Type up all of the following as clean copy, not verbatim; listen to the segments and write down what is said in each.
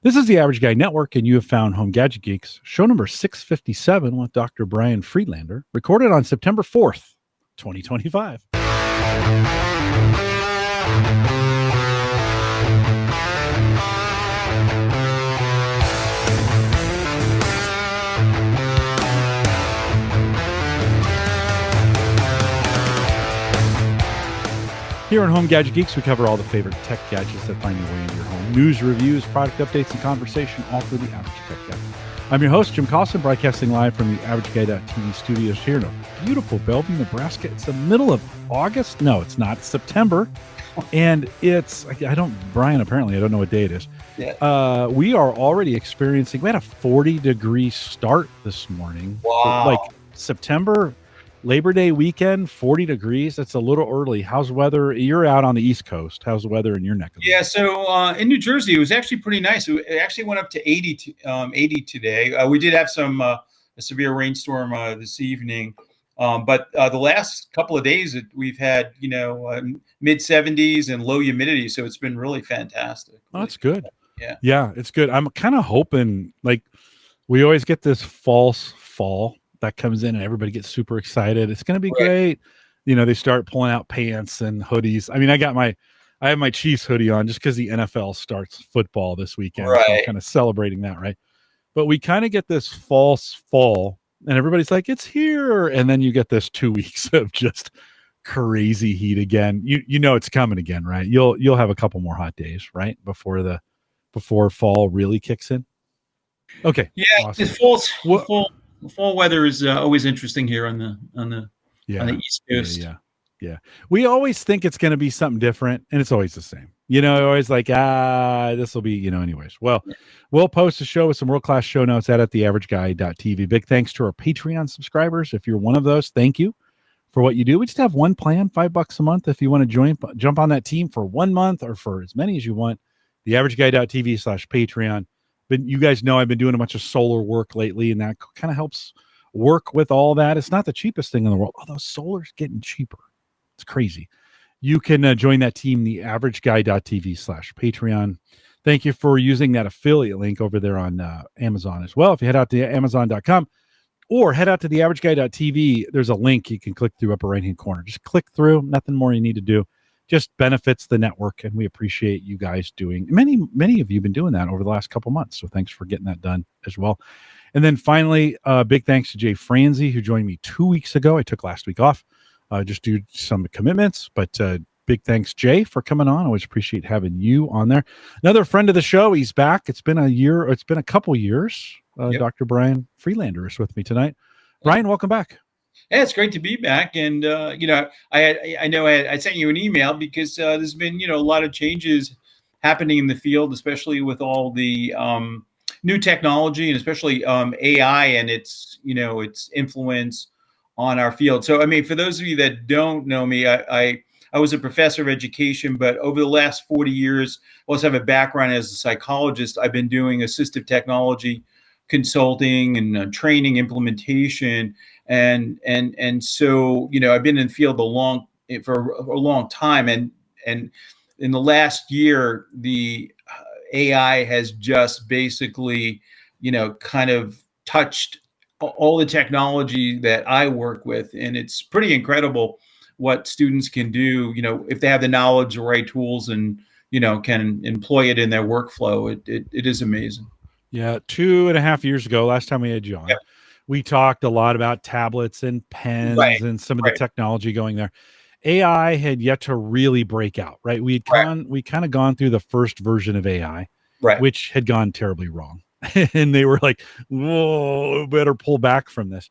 This is the Average Guy Network, and you have found Home Gadget Geeks, show number 657 with Dr. Brian Friedlander, recorded on September 4th, 2025. Here on Home Gadget Geeks, we cover all the favorite tech gadgets that find their way into your home. News, reviews, product updates, and conversation, all through the Average Tech Guy. I'm your host, Jim Collison, broadcasting live from the AverageGuy.tv studios here in beautiful Bellevue, Nebraska. It's the middle of August. No, it's not. It's September. And it's, Brian, apparently, I don't know what day it is. Yeah. We are already experiencing, we had a 40-degree start this morning. Wow. Like September, Labor Day weekend, 40 degrees. That's a little early. How's weather? You're out on the East Coast. How's the weather in your neck of the woods? So in New Jersey, it was actually pretty nice. It actually went up to 80 today. We did have a severe rainstorm this evening. But the last couple of days, we've had, mid 70s and low humidity. So it's been really fantastic. Oh, that's good. Yeah, it's good. I'm kind of hoping, like, we always get this false fall that comes in and everybody gets super excited. It's going to be great. They start pulling out pants and hoodies. I mean, I have my Chiefs hoodie on just because the NFL starts football this weekend. Right. So I'm kind of celebrating that, right? But we kind of get this false fall and everybody's like, it's here. And then you get this 2 weeks of just crazy heat again. You know it's coming again, right? You'll have a couple more hot days, right? Before fall really kicks in. Okay. Yeah, awesome. Fall weather is always interesting here on the East Coast. Yeah. We always think it's going to be something different, and it's always the same. Always like, this will be, anyways. Well, we'll post a show with some world-class show notes at theaverageguy.tv. Big thanks to our Patreon subscribers. If you're one of those, thank you for what you do. We just have one plan, $5 a month. If you want to jump on that team for 1 month or for as many as you want, theaverageguy.tv/Patreon. But you guys know I've been doing a bunch of solar work lately, and that kind of helps work with all that. It's not the cheapest thing in the world, although solar's getting cheaper. It's crazy. You can join that team, theaverageguy.tv/Patreon. Thank you for using that affiliate link over there on Amazon as well. If you head out to Amazon.com or head out to theaverageguy.tv, there's a link you can click through upper right-hand corner. Just click through. Nothing more you need to do. Just benefits the network, and we appreciate you guys doing. Many of you have been doing that over the last couple months, so thanks for getting that done as well. And then finally, big thanks to Jay Franzi, who joined me 2 weeks ago. I took last week off just due to some commitments, but big thanks, Jay, for coming on. I always appreciate having you on there. Another friend of the show, he's back. It's been a couple years. Yep. Dr. Brian Friedlander is with me tonight. Brian, welcome back. Yeah, it's great to be back. And, I know I sent you an email because there's been, a lot of changes happening in the field, especially with all the new technology and especially AI and its influence on our field. So, I mean, for those of you that don't know me, I was a professor of education, but over the last 40 years, I also have a background as a psychologist. I've been doing assistive technology consulting and training implementation. And so, I've been in the field for a long time. And in the last year, the AI has just basically, kind of touched all the technology that I work with. And it's pretty incredible what students can do, if they have the knowledge, the right tools, and, can employ it in their workflow. It is amazing. Yeah. 2.5 years ago, last time we had you on, we talked a lot about tablets and pens and some of the technology going there. AI had yet to really break out, right? We kind of gone through the first version of AI, which had gone terribly wrong. And they were like, whoa, better pull back from this.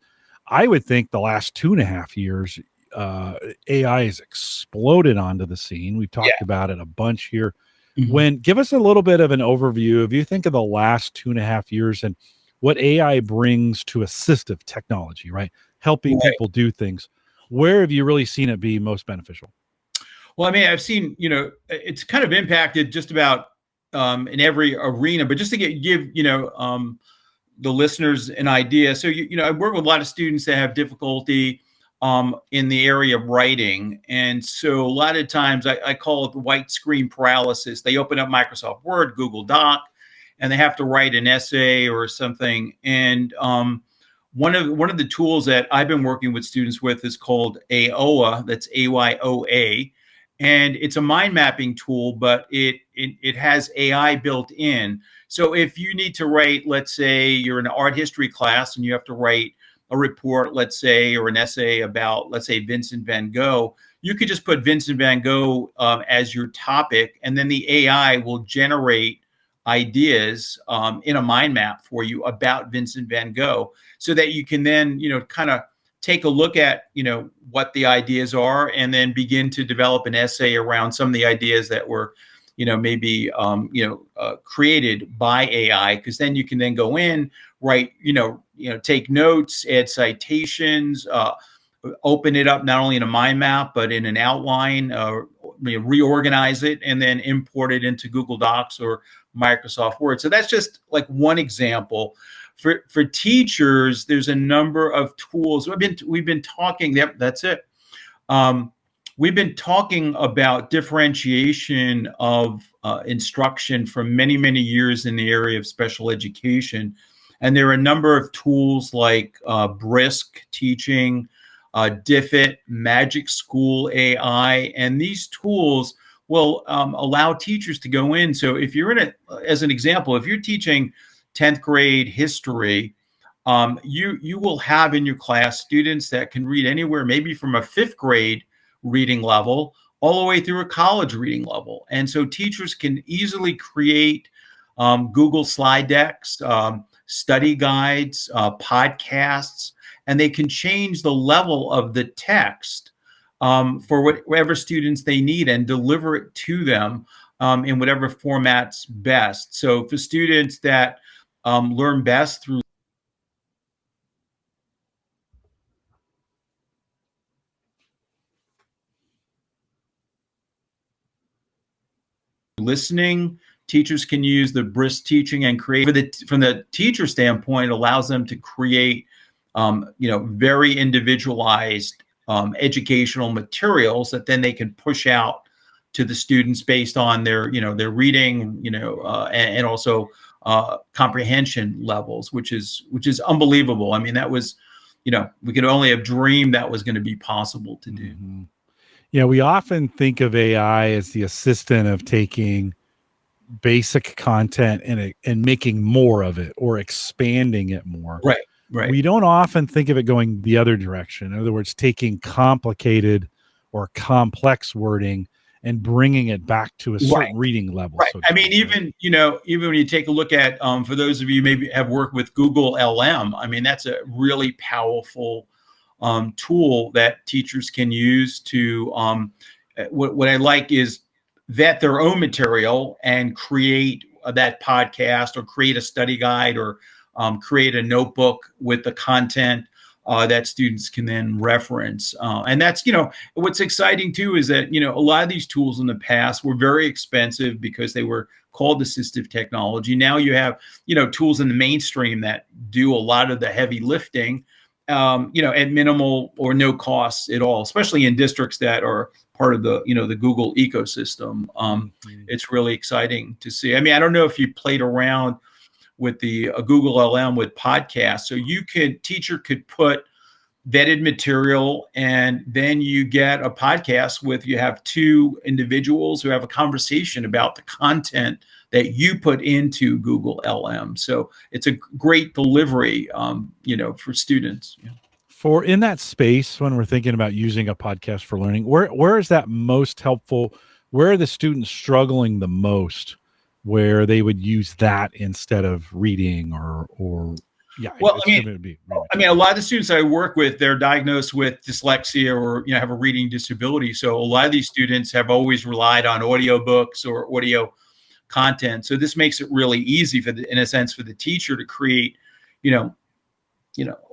I would think the last 2.5 years, AI has exploded onto the scene. We've talked about it a bunch here. Mm-hmm. Give us a little bit of an overview. If you think of the last 2.5 years and what AI brings to assistive technology, right? Helping people do things. Where have you really seen it be most beneficial? Well, I mean, I've seen, it's kind of impacted just about in every arena, but just to give the listeners an idea. So, I work with a lot of students that have difficulty in the area of writing. And so a lot of times I call it the white screen paralysis. They open up Microsoft Word, Google Doc, and they have to write an essay or something. And one of the tools that I've been working with students with is called AOA. That's AYOA, and it's a mind mapping tool, but it has AI built in. So if you need to write, let's say you're in an art history class and you have to write a report, let's say, or an essay about, let's say, Vincent van Gogh, you could just put Vincent van Gogh as your topic, and then the AI will generate ideas in a mind map for you about Vincent van Gogh, so that you can then, kind of take a look at, what the ideas are, and then begin to develop an essay around some of the ideas that were, maybe, created by AI, because then you can then go in, write, take notes, add citations, open it up not only in a mind map, but in an outline, reorganize it, and then import it into Google Docs or Microsoft Word. So that's just like one example. For teachers, there's a number of tools. We've been talking. Yep, that's it. We've been talking about differentiation of instruction for many, many years in the area of special education. And there are a number of tools like Brisk Teaching, Diffit, Magic School AI, and these tools will allow teachers to go in. So if you're in it, as an example, if you're teaching 10th grade history, you will have in your class students that can read anywhere, maybe from a 5th grade reading level all the way through a college reading level. And so teachers can easily create Google slide decks, study guides, podcasts, and they can change the level of the text for whatever students they need and deliver it to them in whatever format's best. So for students that learn best through listening, teachers can use the Brisk Teaching and create, from the teacher standpoint, allows them to create very individualized educational materials that then they can push out to the students based on their reading, and also comprehension levels, which is unbelievable. I mean, that was, we could only have dreamed that was going to be possible to do. Mm-hmm. Yeah, we often think of AI as the assistant of taking basic content and making more of it or expanding it more. Right. Right. We don't often think of it going the other direction. In other words, taking complicated or complex wording and bringing it back to a certain reading level. Right. So I mean, even when you take a look at, for those of you maybe have worked with Google LM, I mean, that's a really powerful tool that teachers can use to, what I like is vet their own material and create that podcast or create a study guide or create a notebook with the content that students can then reference. And that's, what's exciting too is that, a lot of these tools in the past were very expensive because they were called assistive technology. Now you have, tools in the mainstream that do a lot of the heavy lifting, at minimal or no costs at all, especially in districts that are part of the, the Google ecosystem. It's really exciting to see. I mean, I don't know if you played around with the Google LM with podcasts. So teacher could put vetted material, and then you get a podcast you have two individuals who have a conversation about the content that you put into Google LM. So it's a great delivery, for students. Yeah. For in that space, when we're thinking about using a podcast for learning, where is that most helpful? Where are the students struggling the most, where they would use that instead of reading or yeah? Well, I mean, a lot of the students I work with, they're diagnosed with dyslexia or, have a reading disability. So a lot of these students have always relied on audiobooks or audio content. So this makes it really easy in a sense, for the teacher to create,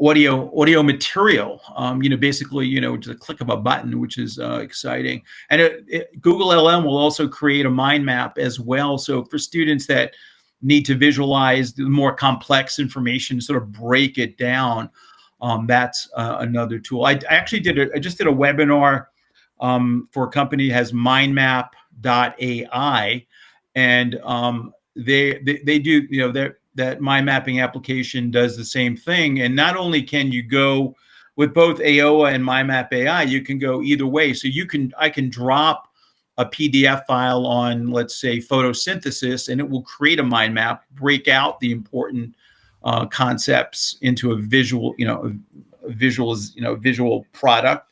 audio material, basically, just a click of a button, which is exciting. And Google LM will also create a mind map as well. So for students that need to visualize the more complex information, sort of break it down, that's another tool. I just did a webinar for a company that has mindmap.ai, and they do, that mind mapping application does the same thing. And not only can you go with both AOA and MyMap AI, you can go either way. So I can drop a PDF file on, let's say, photosynthesis, and it will create a mind map, break out the important concepts into a visual, visual product.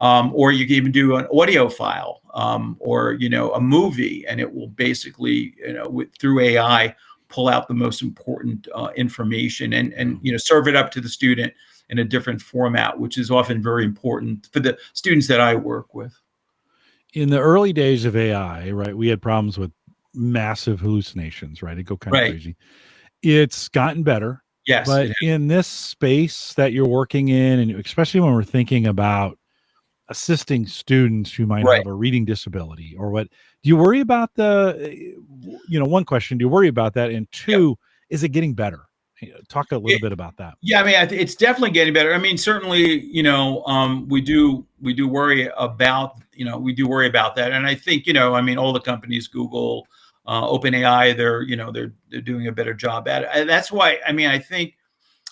Or you can even do an audio file, or a movie, and it will basically, through AI, pull out the most important information and serve it up to the student in a different format, which is often very important for the students that I work with. In the early days of AI, right, we had problems with massive hallucinations, right? It'd go kind of crazy. It's gotten better. Yes. But in this space that you're working in, and especially when we're thinking about assisting students who might have a reading disability or what, do you worry about one question, do you worry about that? And two, is it getting better? Talk a little bit about that. Yeah, I mean, it's definitely getting better. I mean, certainly, we do worry about, that. And I think, I mean, all the companies, Google, OpenAI, they're doing a better job at it. And that's why, I mean, I think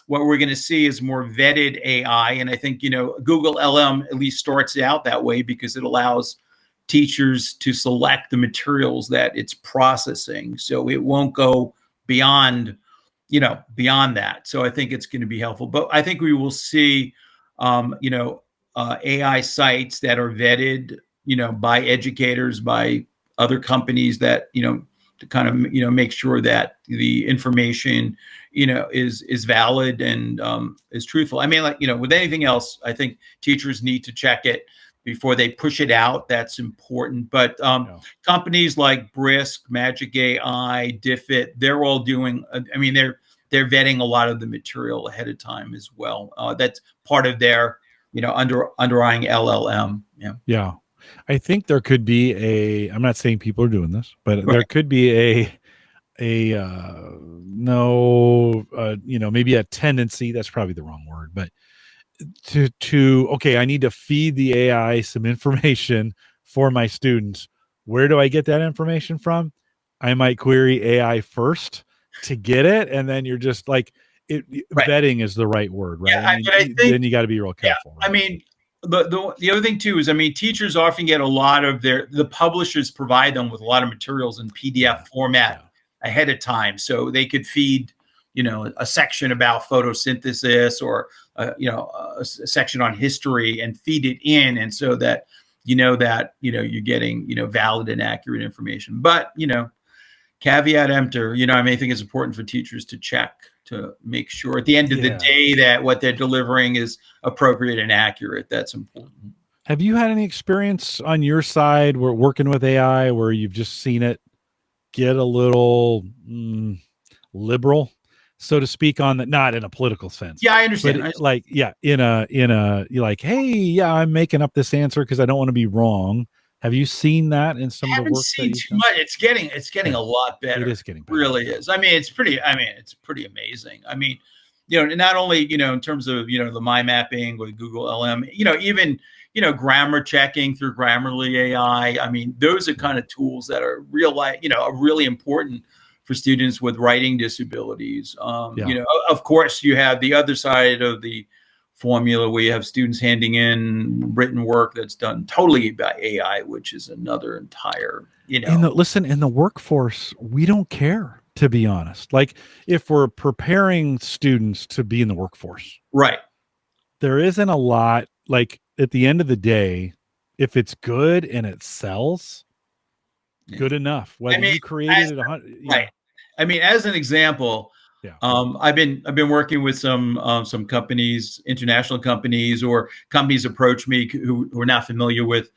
what we're going to see is more vetted AI. And I think, Google LM at least starts out that way because it allows teachers to select the materials that it's processing. So it won't go beyond that. So I think it's going to be helpful. But I think we will see, AI sites that are vetted, by educators, by other companies that, to kind of, make sure that the information, is valid and is truthful. I mean, with anything else, I think teachers need to check it before they push it out. That's important. But companies like Brisk, Magic AI, Diffit, they're all doing, I mean, they're vetting a lot of the material ahead of time as well. That's part of their, underlying LLM. Yeah. I think there could be I'm not saying people are doing this, but there could be maybe a tendency, that's probably the wrong word, but okay, I need to feed the AI some information for my students. Where do I get that information from? I might query AI first to get it, and then you're just like, vetting is the right word, right? Yeah, I think, then you got to be real careful. Yeah, right? I mean, the other thing too is, I mean, teachers often get a lot of the publishers provide them with a lot of materials in PDF format ahead of time, so they could feed, a section about photosynthesis or a section on history and feed it in, and so that you're getting valid and accurate information. But caveat emptor, I mean, I think it's important for teachers to check to make sure at the end of the day that what they're delivering is appropriate and accurate. That's important. Have you had any experience on your side where working with AI where you've just seen it get a little liberal, so to speak, on that, not in a political sense? Yeah, I understand. But you're like, hey, I'm making up this answer because I don't want to be wrong. Have you seen that in some of the work? I haven't seen too much. It's getting a lot better. It is getting better. It really is. I mean, it's pretty amazing. I mean, not only, in terms of, the mind mapping with Google LM, even, grammar checking through Grammarly AI. I mean, those are kind of tools that are really important for students with writing disabilities. Of course, you have the other side of the formula where you have students handing in written work that's done totally by AI, which is another entire, in the workforce, we don't care, to be honest. Like, if we're preparing students to be in the workforce, right, there isn't a lot, like, at the end of the day, if it's good and it sells, good enough. Whether you created it, right. I mean, as an example, I've been working with some companies, international companies, or companies approach me who are not familiar with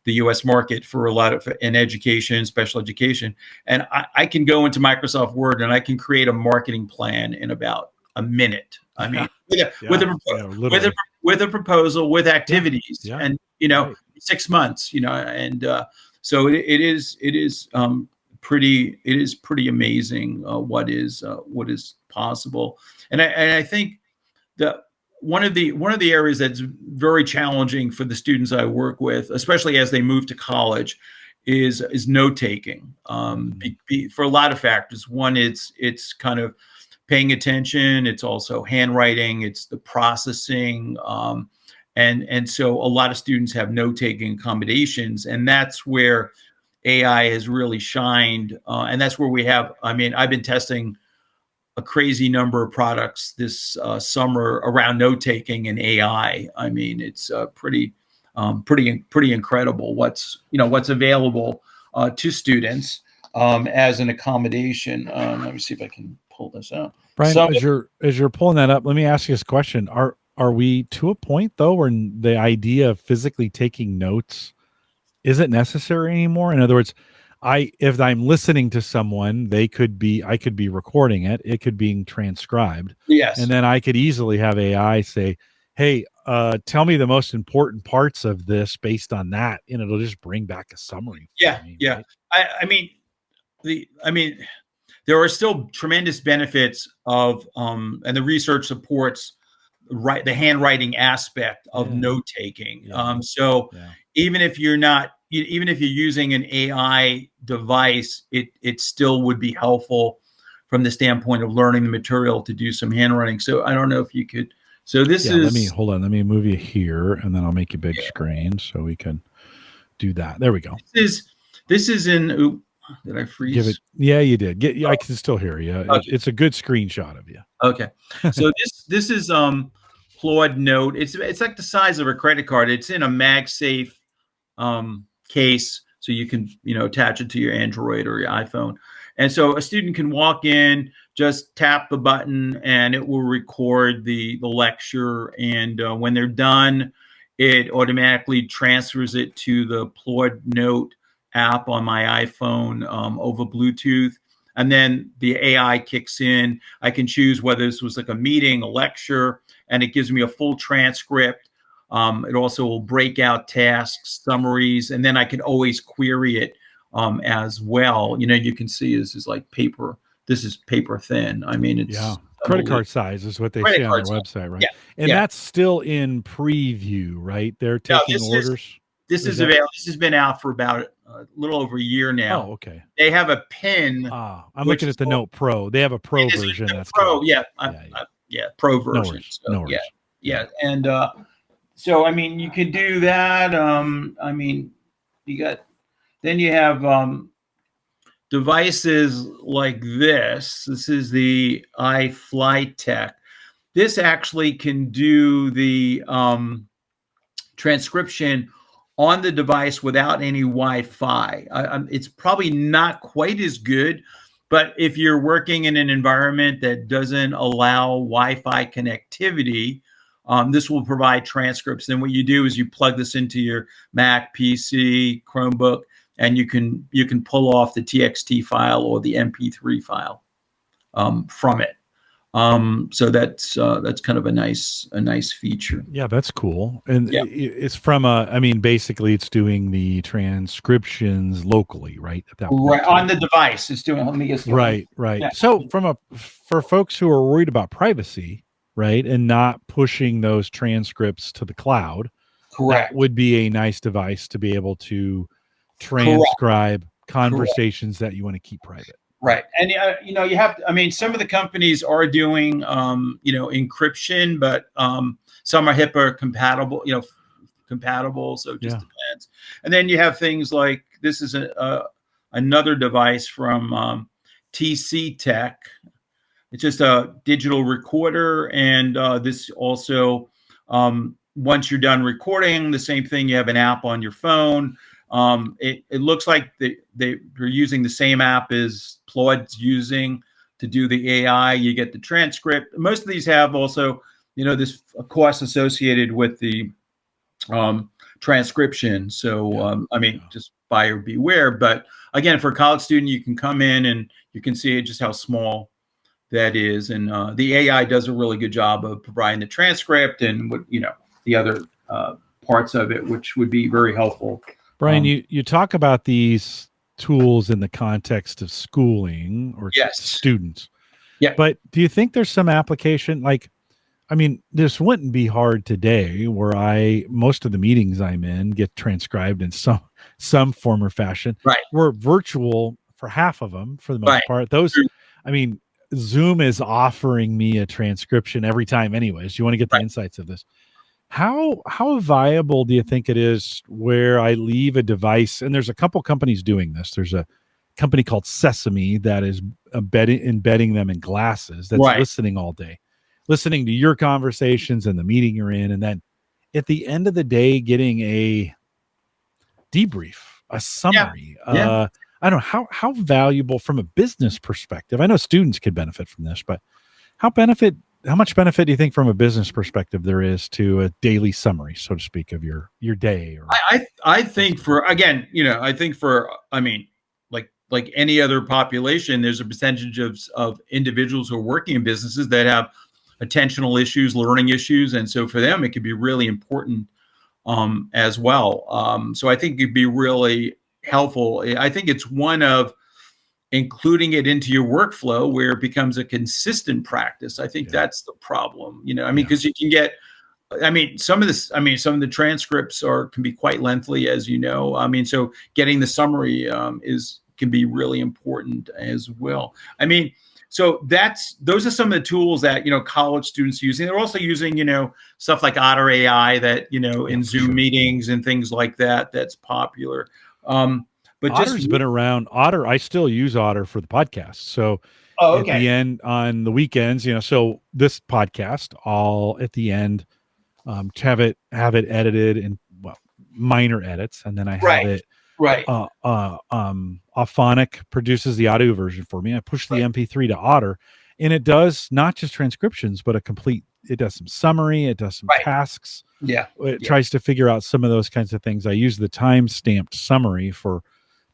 the U.S. market for a lot of in education, special education, and I can go into Microsoft Word and I can create a marketing plan in about a minute. I mean, with a proposal, with activities, and 6 months, and so it is pretty amazing what is possible. And I think that one of the areas that's very challenging for the students I work with, especially as they move to college, is note taking, for a lot of factors. One, it's kind of paying attention. It's also handwriting. It's the processing, and so a lot of students have note taking accommodations, and that's where AI has really shined, and that's where we have. I mean, I've been testing a crazy number of products this summer around note taking and AI. I mean, it's pretty incredible what's available to students as an accommodation. Let me see if I can pull this up. Brian, as you're pulling that up, let me ask you this question: Are we to a point though where the idea of physically taking notes isn't necessary anymore? In other words, if I'm listening to someone, I could be recording it. It could be transcribed. Yes. And then I could easily have AI say, hey, tell me the most important parts of this based on that. And it'll just bring back a summary. Yeah. Me, yeah. Right? I mean, there are still tremendous benefits of, and the research supports the handwriting aspect of note taking. Even if you're using an AI device, it still would be helpful from the standpoint of learning the material to do some handwriting. So I don't know if you could. So this is. Let me move you here, and then I'll make you big screen so we can do that. There we go. This is in. Did I freeze? Give it. Yeah, you did. I can still hear you. Okay. It's a good screenshot of you. Okay. So this is Claude Note. It's like the size of a credit card. It's in a MagSafe case, so you can attach it to your Android or your iPhone. And so a student can walk in, just tap the button, and it will record the lecture. And when they're done, it automatically transfers it to the Claude Note app on my iPhone over Bluetooth. And then the AI kicks in. I can choose whether this was like a meeting, a lecture, and it gives me a full transcript. It also will break out tasks, summaries, and then I can always query it as well. You can see this is like paper. This is paper thin. I mean, it's credit card size is what they say on their website, right? Yeah. And that's still in preview, right? They're taking orders. This is available. This has been out for about a little over a year now. Oh, okay. They have a pin. I'm looking at the Note Pro. They have a Pro version. That's Pro. Pro version. No worries. Yeah. And so, I mean, you can do that. I mean, you have devices like this. This is the iFlyTech. This actually can do the transcription on the device without any Wi-Fi. It's probably not quite as good, but if you're working in an environment that doesn't allow Wi-Fi connectivity, this will provide transcripts. Then what you do is you plug this into your Mac, PC, Chromebook, and you can pull off the TXT file or the MP3 file from it. So that's kind of a nice feature. Yeah, that's cool. And it's from basically it's doing the transcriptions locally, right? At that point, right on the device. It's doing. Let me get right. Yeah. So for folks who are worried about privacy, right, and not pushing those transcripts to the cloud, correct, that would be a nice device to be able to transcribe conversations that you want to keep private. Right. And, you have to, I mean, some of the companies are doing, encryption, but some are HIPAA compatible, so it just depends. And then you have things like, this is another device from TC Tech. It's just a digital recorder. And this also, once you're done recording, the same thing, you have an app on your phone. It looks like they're using the same app as Claude's using to do the AI. You get the transcript. Most of these have also, this cost associated with the transcription. So, just buyer beware. But again, for a college student, you can come in and you can see just how small that is. And the AI does a really good job of providing the transcript and what, the other parts of it, which would be very helpful. Brian, you talk about these tools in the context of schooling or students. Yeah. But do you think there's some application, like I mean, this wouldn't be hard today where most of the meetings I'm in get transcribed in some form or fashion. Right. We're virtual for half of them for the most Right. part. I mean, Zoom is offering me a transcription every time anyways. You want to get the insights of this. How viable do you think it is where I leave a device, and there's a couple companies doing this. There's a company called Sesame that is embedding them in glasses that's listening all day, listening to your conversations and the meeting you're in, and then at the end of the day getting a debrief, a summary. Yeah. I don't know how valuable from a business perspective. I know students could benefit from this, but how much benefit do you think from a business perspective there is to a daily summary, so to speak, of your day? Or I think I mean, like any other population, there's a percentage of individuals who are working in businesses that have attentional issues, learning issues, and so for them it could be really important as well. So I think it'd be really helpful. I think it's one of including it into your workflow where it becomes a consistent practice. I think that's the problem, I mean, because you can get, some of the transcripts can be quite lengthy, as you know. I mean, so getting the summary can be really important as well. I mean, so those are some of the tools that, college students are using. They're also using, stuff like Otter AI that, in Zoom meetings and things like that, that's popular. But Otter's been around. Otter, I still use Otter for the podcast. So at the end on the weekends, so this podcast, I'll at the end have it edited in minor edits, and then I have it Auphonic produces the audio version for me. I push the MP3 to Otter, and it does not just transcriptions, but it does some summary, it does some tasks. It tries to figure out some of those kinds of things. I use the time-stamped summary for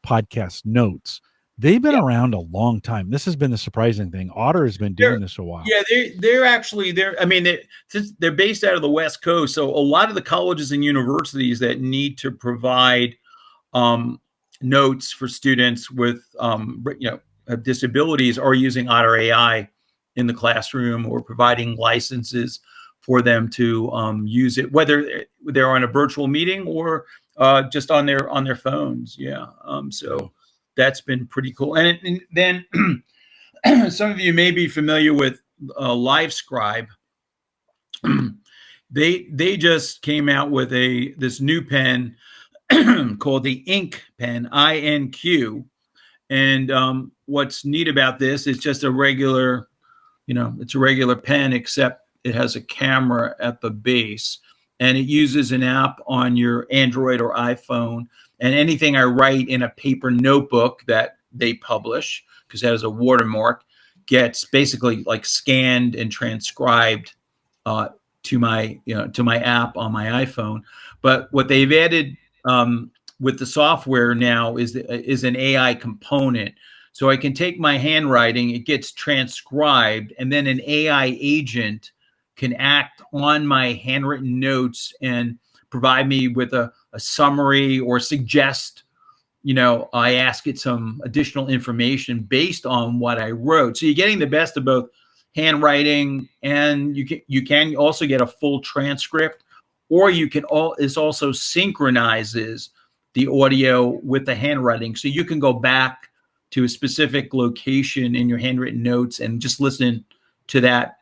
podcast notes. They've been around a long time. This has been the surprising thing. Otter has been doing this a while. Yeah, they're based out of the West Coast. So a lot of the colleges and universities that need to provide notes for students with disabilities are using Otter AI in the classroom or providing licenses for them to use it, whether they're on a virtual meeting or just on their phones. So that's been pretty cool. And then some of you may be familiar with LiveScribe. They just came out with this new pen called the Ink pen, INQ. And what's neat about this is just a regular, it's a regular pen, except it has a camera at the base, and it uses an app on your Android or iPhone. And anything I write in a paper notebook that they publish, because it has a watermark, gets basically like scanned and transcribed to my app on my iPhone. But what they've added with the software now is an AI component. So I can take my handwriting, it gets transcribed, and then an AI agent can act on my handwritten notes and provide me with a summary or suggest, I ask it some additional information based on what I wrote. So you're getting the best of both handwriting, and you can also get a full transcript, or it also synchronizes the audio with the handwriting. So you can go back to a specific location in your handwritten notes and just listen to that,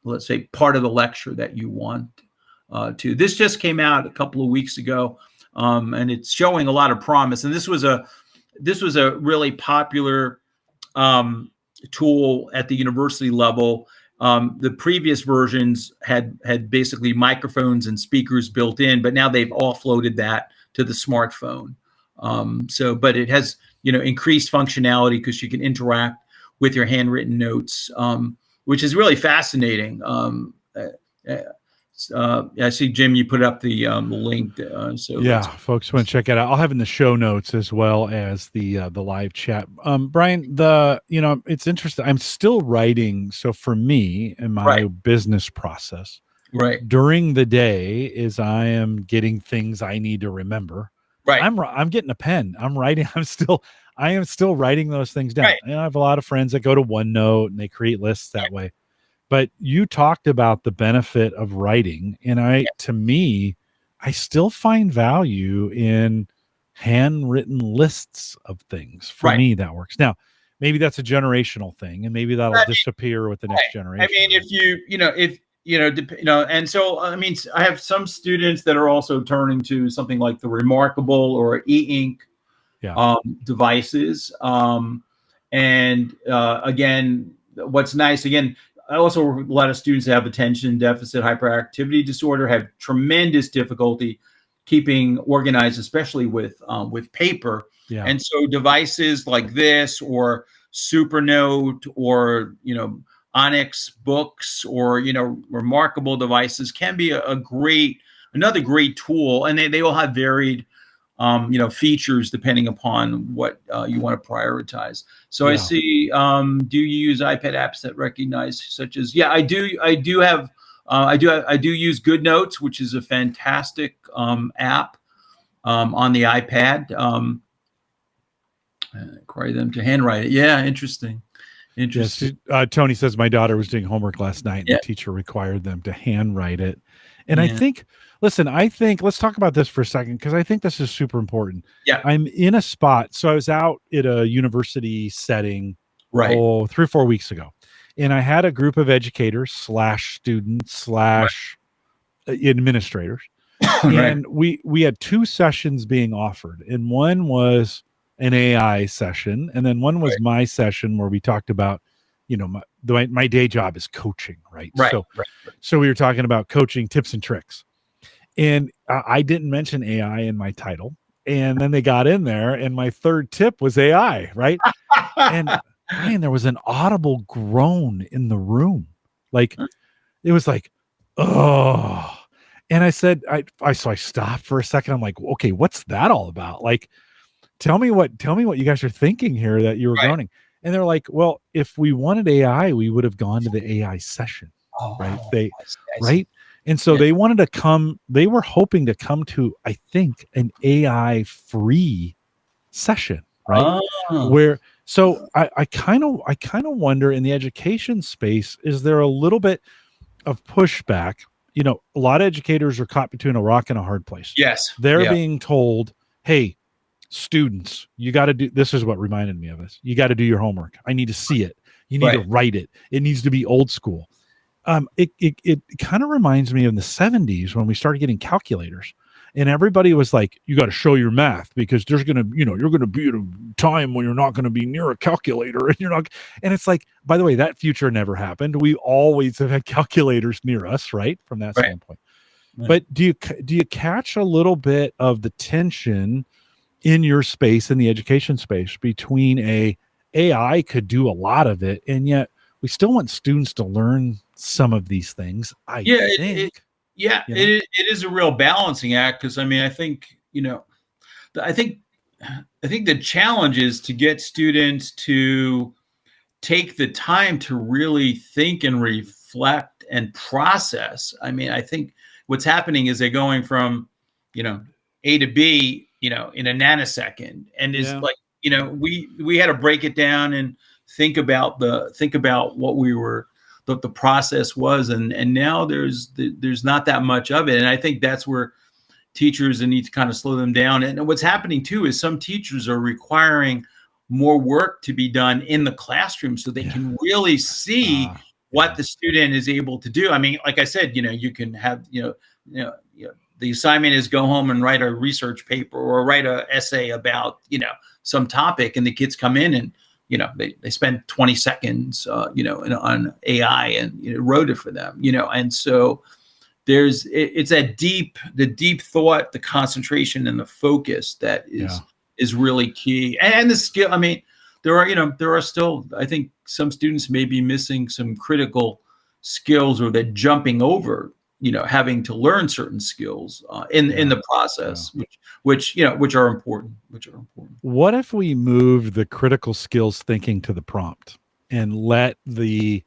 let's say, part of the lecture that you want to. This just came out a couple of weeks ago, and it's showing a lot of promise. And this was a really popular tool at the university level. The previous versions had basically microphones and speakers built in, but now they've offloaded that to the smartphone. But it has increased functionality because you can interact with your handwritten notes, which is really fascinating. I see, Jim, you put up the link. Folks want to check it out. I'll have in the show notes as well as the live chat. Brian, it's interesting. I'm still writing. So for me in my business process, during the day, as I am getting things I need to remember, I'm getting a pen. I'm writing. I am still writing those things down. I have a lot of friends that go to OneNote and they create lists that way. But you talked about the benefit of writing, and to me, I still find value in handwritten lists of things. For Right. me, that works. Now, maybe that's a generational thing, and maybe that'll disappear with the next generation. I mean, if and so I mean, I have some students that are also turning to something like the Remarkable or e-ink devices. And again, what's nice, again, I also, a lot of students that have attention deficit hyperactivity disorder have tremendous difficulty keeping organized, especially with paper. Yeah. And so devices like this or Supernote or, Onyx books or, Remarkable devices can be another great tool. And they all have varied features depending upon what you want to prioritize. So I see, do you use iPad apps that recognize such as, I do have, I do use GoodNotes, which is a fantastic app on the iPad. Require them to handwrite it. Yeah. Interesting. Yes, Tony says my daughter was doing homework last night and the teacher required them to handwrite it. And I think, let's talk about this for a second, because I think this is super important. Yeah. I'm in a spot. So I was out at a university setting 3 or 4 weeks ago, and I had a group of educators / students / administrators. And we had 2 sessions being offered, and one was an AI session, and then one was my session where we talked about, my day job is coaching, right? So we were talking about coaching tips and tricks, and I didn't mention AI in my title, and then they got in there, and my 3rd tip was AI, right? And Brian, there was an audible groan in the room, like it was like, oh. And I said, so I stopped for a second. I'm like, okay, what's that all about? Like, tell me what you guys are thinking here that you were groaning. And they're like, well, if we wanted AI, we would have gone to the AI session, right? I see. And so they wanted to come, they were hoping to come to, I think, an AI free session, right? So I kind of wonder, in the education space, is there a little bit of pushback? A lot of educators are caught between a rock and a hard place. Yes. They're being told, hey, students, you got to do, this is what reminded me of this. You got to do your homework. I need to see it. You need to write it. It needs to be old school. It kind of reminds me of the 70s when we started getting calculators, and everybody was like, you got to show your math, because there's going to, you're going to be at a time when you're not going to be near a calculator, and it's like, by the way, that future never happened. We always have had calculators near us, right? From that standpoint. But do you catch a little bit of the tension in your space, in the education space, between AI could do a lot of it, and yet we still want students to learn some of these things? I think. It is a real balancing act, because I mean, I think, I think the challenge is to get students to take the time to really think and reflect and process. I mean, I think what's happening is they're going from, A to B, in a nanosecond, and is like, we had to break it down and think about what we were, the process was, and now there's not that much of it. And I think that's where teachers need to kind of slow them down. And what's happening too is some teachers are requiring more work to be done in the classroom so they can really see what the student is able to do. I mean, like I said, you can have, the assignment is go home and write a research paper or write an essay about, some topic, and the kids come in and, they spend 20 seconds, on AI and wrote it for them, and so it's the deep thought, the concentration, and the focus that is really key. And the skill. I mean, there are still, I think some students may be missing some critical skills, or they're jumping over, having to learn certain skills in the process, which are important. What if we move the critical skills thinking to the prompt and let the,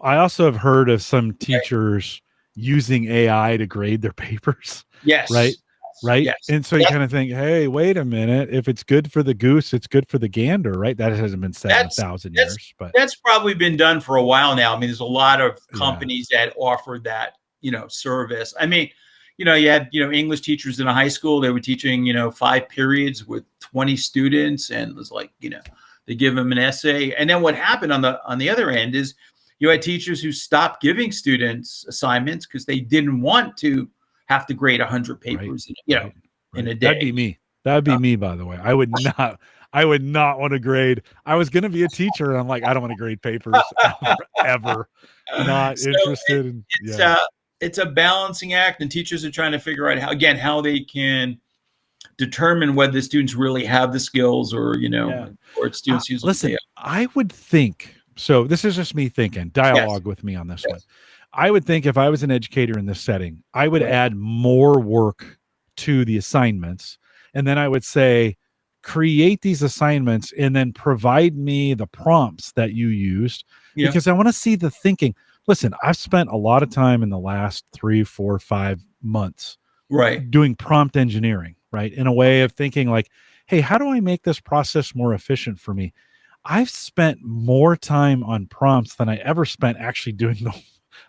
I also have heard of some teachers using AI to grade their papers. Yes. Right. right? Yes. And so you kind of think, hey, wait a minute. If it's good for the goose, it's good for the gander, right? That hasn't been said in That's 1,000 that's years, but that's probably been done for a while now. I mean, there's a lot of yeah, companies that offer that, service. I mean, you had, English teachers in a high school, they were teaching, 5 periods with 20 students, and it was like, they give them an essay. And then what happened on the other end is you had teachers who stopped giving students assignments because they didn't want to have to grade 100 right, papers, right, in right. a That'd be day. me. That'd be Uh, me, by the way. I would not want to grade. I was going to be a teacher. And I'm like, I don't want to grade papers ever, ever. Not so interested in, it's yeah, a it's a balancing act, and teachers are trying to figure out how they can determine whether the students really have the skills, or yeah. or students use them. Listen, Yeah. I would think so. This is just me thinking, Yes. dialogue with me on this one. Yes. I would think if I was an educator in this setting, I would Right. add more work to the assignments. And then I would say, create these assignments and then provide me the prompts that you used Yeah. because I want to see the thinking. Listen, I've spent a lot of time in the last 3, 4, 5 months Right. doing prompt engineering, right? In a way of thinking like, hey, how do I make this process more efficient for me? I've spent more time on prompts than I ever spent actually doing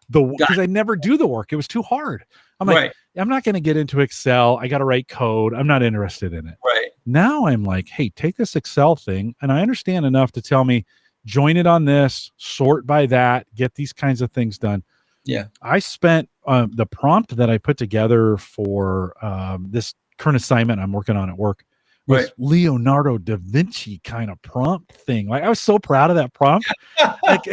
the Got because I never do the work. It was too hard. I'm like, Right. I'm not going to get into Excel. I got to write code. I'm not interested in it. Right. Now I'm like, hey, take this Excel thing, and I understand enough to tell me, join it on this, sort by that, get these kinds of things done. Yeah. I spent the prompt that I put together for this current assignment I'm working on at work Right. was Leonardo da Vinci kind of prompt thing. Like I was so proud of that prompt. Like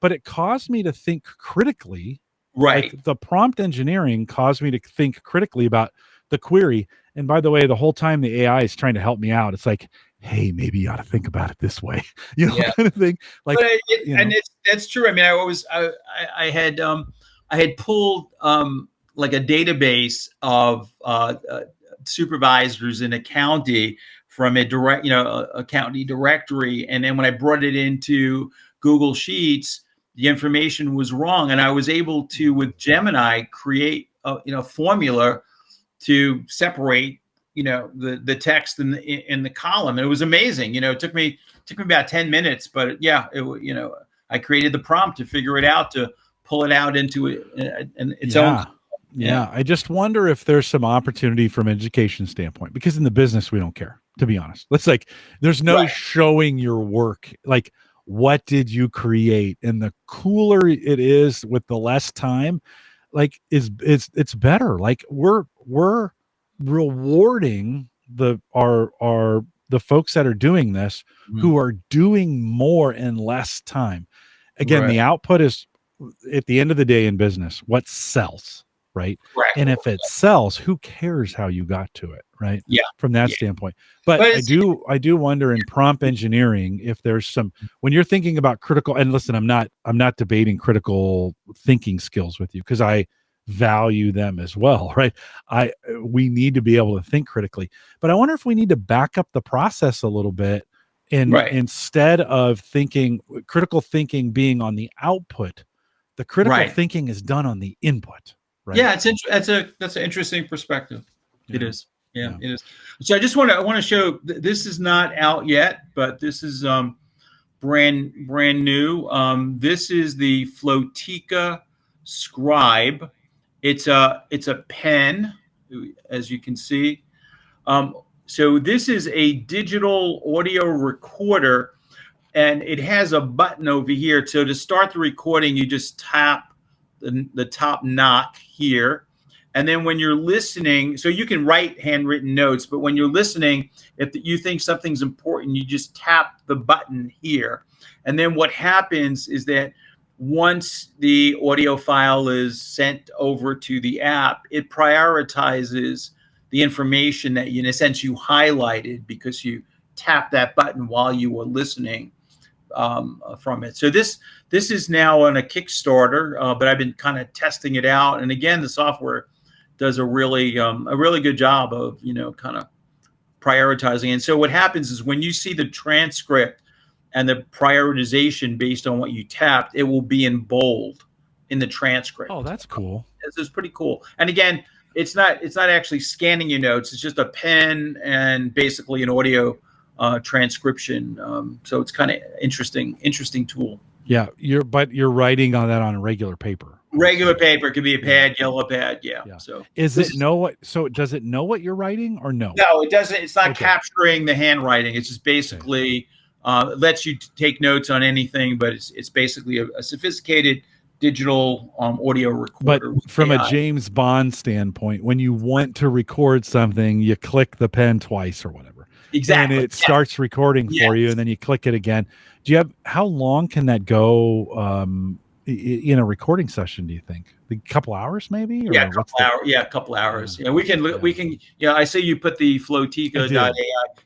but it caused me to think critically. Right. Like the prompt engineering caused me to think critically about the query. And by the way, the whole time the AI is trying to help me out, it's like, hey, maybe you ought to think about it this way, Yeah. kind of thing. Like, But you know, that's true. I mean, I had pulled like a database of supervisors in a county from a county directory, and then when I brought it into Google Sheets, the information was wrong, and I was able to, with Gemini, create a formula to separate the text in the column, and it was amazing. It took me about 10 minutes, but yeah, I created the prompt to figure it out, to pull it out into its own. Yeah. I just wonder if there's some opportunity from education standpoint because in the business we don't care, to be honest. It's like there's no Right. showing your work. Like, what did you create? And the cooler it is with the less time, like it's better. Like we're rewarding the folks that are doing this Mhm. who are doing more in less time. Again, Right. the output is at the end of the day in business, what sells, right? Correct. And if it sells, who cares how you got to it, right? Yeah. From that Yeah. standpoint. But But I do wonder in prompt engineering if there's some when you're thinking about critical and listen, I'm not debating critical thinking skills with you because I value them as well, right? We need to be able to think critically. But I wonder if we need to back up the process a little bit and right. instead of thinking critical thinking being on the output, the critical Right. thinking is done on the input, right? Yeah, that's an interesting perspective. It Yeah. is. Yeah, Yeah. it is. So I want to show this is not out yet, but this is brand new. This is the Flotica Scribe. It's a pen, as you can see. So this is a digital audio recorder, and it has a button over here. So to start the recording, you just tap the top knock here. And then when you're listening, so you can write handwritten notes, but when you're listening, if you think something's important, you just tap the button here. And then what happens is that once the audio file is sent over to the app, it prioritizes the information that in a sense you highlighted because you tap that button while you were listening from it. So this is now on a Kickstarter, but I've been kind of testing it out. And again, the software does a really good job of kind of prioritizing. And so what happens is when you see the transcript and the prioritization based on what you tapped, it will be in bold in the transcript. Oh, that's cool. This is pretty cool. And again, it's not actually scanning your notes. It's just a pen and basically an audio transcription. So it's kind of interesting tool. Yeah, you're writing on that on a regular paper. Regular paper could be a pad, yellow pad. Yeah. So does it know what you're writing or no? No, it doesn't. It's not capturing the handwriting. It's just basically it lets you take notes on anything, but it's basically a sophisticated digital audio recorder. But from a James Bond standpoint, when you want to record something, you click the pen twice or whatever. Exactly. And it starts recording for you, and then you click it again. How long can that go in a recording session, do you think? A couple hours maybe? Or a couple hours. Yeah, we can. Yeah, I see you put the Flotica.ai.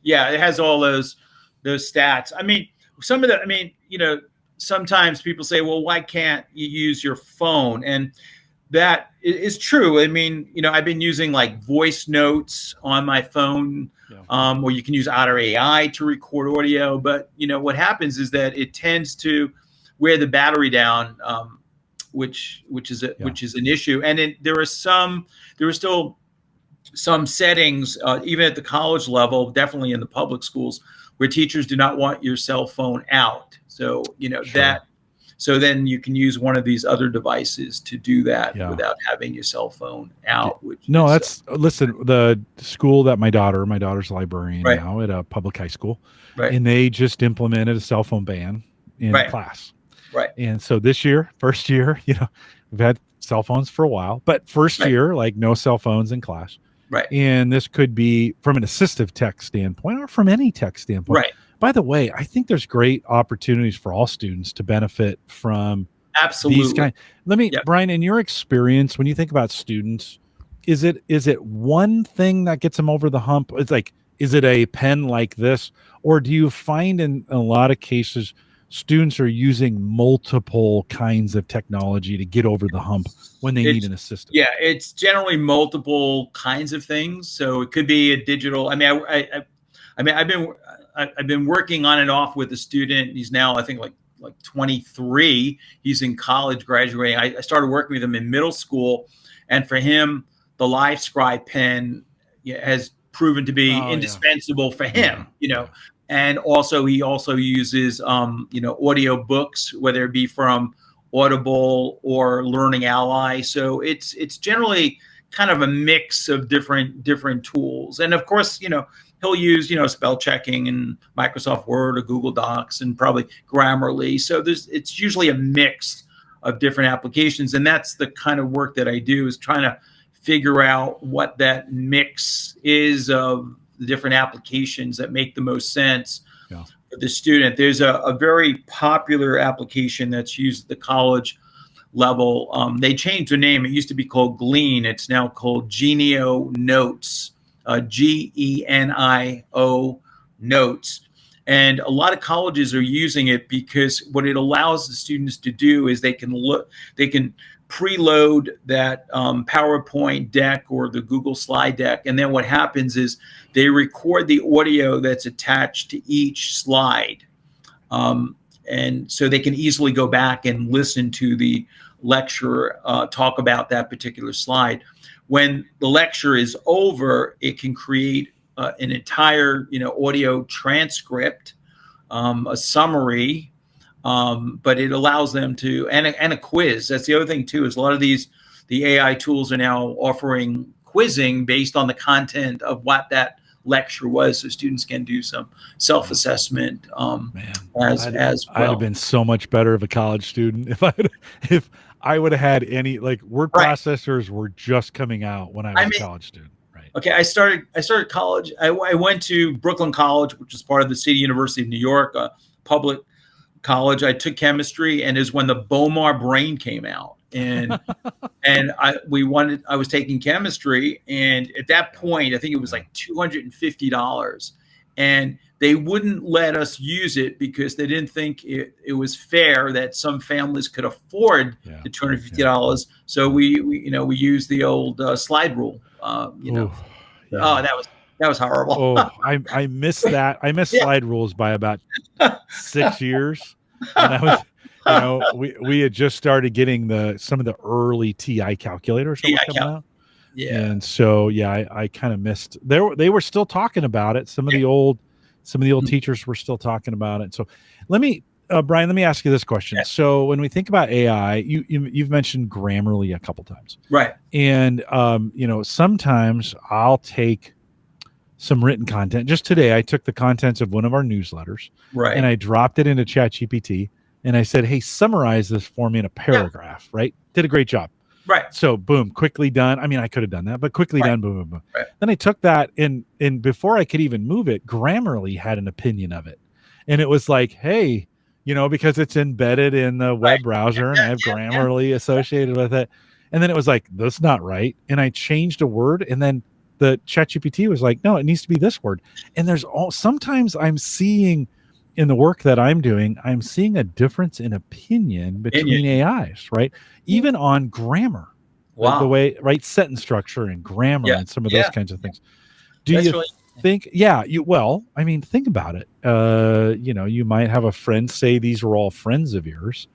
Yeah, it has all those stats. I mean, sometimes people say, well, why can't you use your phone? And that is true. I mean, I've been using like voice notes on my phone, or you can use Otter AI to record audio. But what happens is that it tends to wear the battery down, which is an issue. And there are still some settings, even at the college level, definitely in the public schools, where teachers do not want your cell phone out. So so then you can use one of these other devices to do that without having your cell phone out. Listen, the school that my daughter's a librarian now at a public high school, and they just implemented a cell phone ban in class. Right. And so this year, first year, we've had cell phones for a while, but first year, like no cell phones in class. Right. And this could be from an assistive tech standpoint or from any tech standpoint. Right. By the way, I think there's great opportunities for all students to benefit from these kind. Brian, in your experience, when you think about students, is it one thing that gets them over the hump? It's like, is it a pen like this? Or do you find in a lot of cases students are using multiple kinds of technology to get over the hump when they need an assistant? Yeah, it's generally multiple kinds of things. So it could be a digital. I mean, I've been working on and off with a student. He's now, I think, like 23. He's in college, graduating. I started working with him in middle school, and for him, the LiveScribe pen has proven to be indispensable for him. And also he uses audio books, whether it be from Audible or Learning Ally. So it's generally kind of a mix of different tools. And of course, he'll use spell checking and Microsoft Word or Google Docs and probably Grammarly. So it's usually a mix of different applications, and that's the kind of work that I do, is trying to figure out what that mix is of the different applications that make the most sense for the student. There's a very popular application that's used at the college level. They changed their name. It used to be called Glean. It's now called Genio Notes, Genio Notes. And a lot of colleges are using it because what it allows the students to do is they can preload that PowerPoint deck or the Google slide deck. And then what happens is they record the audio that's attached to each slide. And so they can easily go back and listen to the lecturer talk about that particular slide. When the lecture is over, it can create an entire audio transcript, a summary, but it allows them to, and a quiz. That's the other thing too, is a lot of the AI tools are now offering quizzing based on the content of what that lecture was, so students can do some self-assessment as well. I'd have been so much better of a college student if I would have had any, like, word processors were just coming out when I was a college student. Right. Okay, I started college. I went to Brooklyn College, which is part of the City University of New York, a public college. I took chemistry, and is when the Bomar brain came out, and I was taking chemistry, and at that point I think it was like $250, and they wouldn't let us use it because they didn't think it was fair that some families could afford the $250. So we used the old slide rule. Oh, that was horrible. Oh, I missed that. I missed slide rules by about 6 years. And that was, we had just started getting some of the early TI calculators that were coming out. Yeah. And so, yeah, I kind of missed they were still talking about it. Some of the old teachers were still talking about it. So Brian, let me ask you this question. So when we think about AI, you've mentioned Grammarly a couple times. Right. And sometimes I'll take some written content. Just today, I took the contents of one of our newsletters and I dropped it into ChatGPT and I said, hey, summarize this for me in a paragraph, right? Did a great job. Right. So boom, quickly done. I mean, I could have done that, but quickly done, boom, boom, boom. Right. Then I took that and before I could even move it, Grammarly had an opinion of it. And it was like, hey, because it's embedded in the web browser and I have Grammarly associated with it. And then it was like, that's not right. And I changed a word and then the ChatGPT was like, no, it needs to be this word. And sometimes I'm seeing in the work that I'm doing, I'm seeing a difference in opinion between AIs, right? Even on grammar, the way, right? Sentence structure and grammar and some of those kinds of things. Do you think, I mean, think about it. You might have a friend say these are all friends of yours.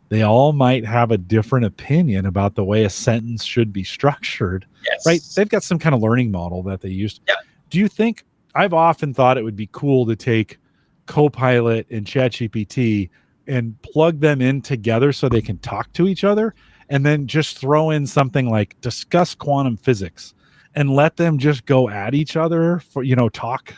They all might have a different opinion about the way a sentence should be structured, right? They've got some kind of learning model that they used. Do you think, I've often thought it would be cool to take Copilot and ChatGPT and plug them in together so they can talk to each other and then just throw in something like discuss quantum physics and let them just go at each other for, talk,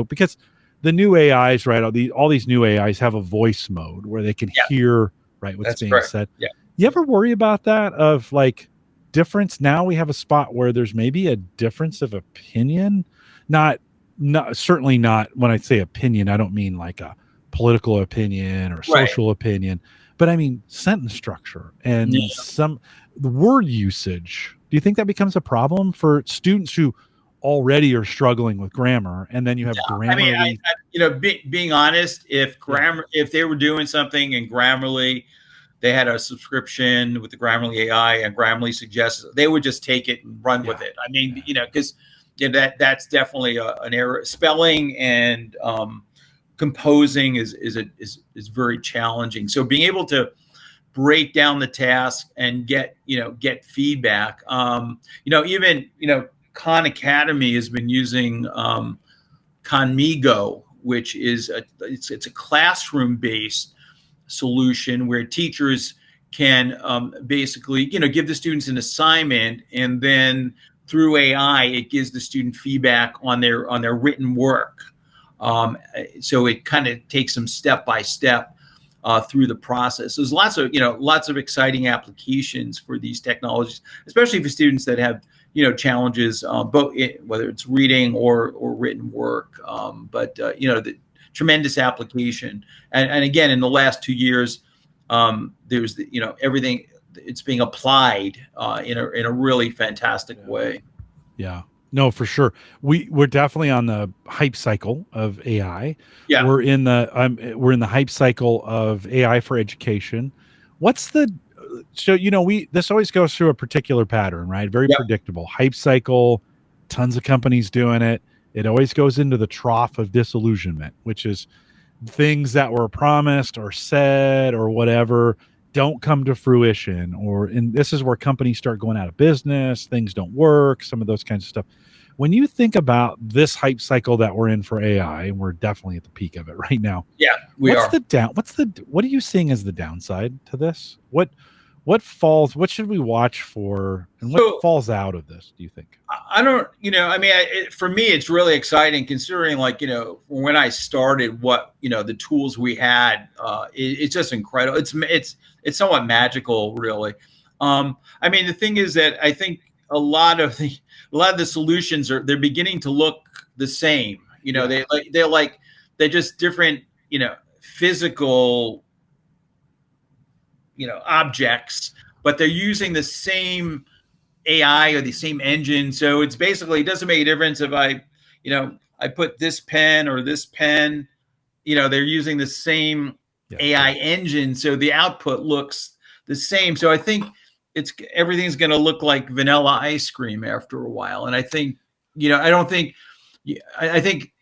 because the new AIs, right? All these new AIs have a voice mode where they can hear, right, what's being said. You ever worry about that of like difference? Now we have a spot where there's maybe a difference of opinion, not certainly not when I say opinion, I don't mean like a political opinion or social opinion, but I mean sentence structure and the word usage. Do you think that becomes a problem for students who already are struggling with grammar, and then you have Grammarly? I mean, being honest, if they were doing something in Grammarly, they had a subscription with the Grammarly AI, and Grammarly suggests they would just take it and run with it. I mean, because that's definitely an error. Spelling and composing is very challenging. So being able to break down the task and get feedback. Even Khan Academy has been using Conmigo, which is it's a classroom based solution where teachers can basically give the students an assignment, and then through AI it gives the student feedback on their written work. So it kind of takes them step by step through the process. There's lots of exciting applications for these technologies, especially for students that have challenges, both whether it's reading or written work. But the tremendous application, and again, in the last 2 years, there's everything. It's being applied in a really fantastic way. Yeah. No, for sure. We're definitely on the hype cycle of AI. Yeah. We're in the hype cycle of AI for education. This always goes through a particular pattern, right? Very predictable. Hype cycle, tons of companies doing it. It always goes into the trough of disillusionment, which is things that were promised or said or whatever don't come to fruition, and this is where companies start going out of business, things don't work, some of those kinds of stuff. When you think about this hype cycle that we're in for AI, and we're definitely at the peak of it right now. Yeah, we are. What are you seeing as the downside to this? What should we watch for, and what falls out of this, do you think? I don't, for me, it's really exciting considering when I started, what, the tools we had, it's just incredible. It's somewhat magical, really. The thing is that I think a lot of the solutions they're beginning to look the same. They're just different, physical, objects, but they're using the same AI or the same engine. So it doesn't make a difference if I put this pen or this pen, they're using the same AI engine. So the output looks the same. So I think everything's going to look like vanilla ice cream after a while. And I think, I think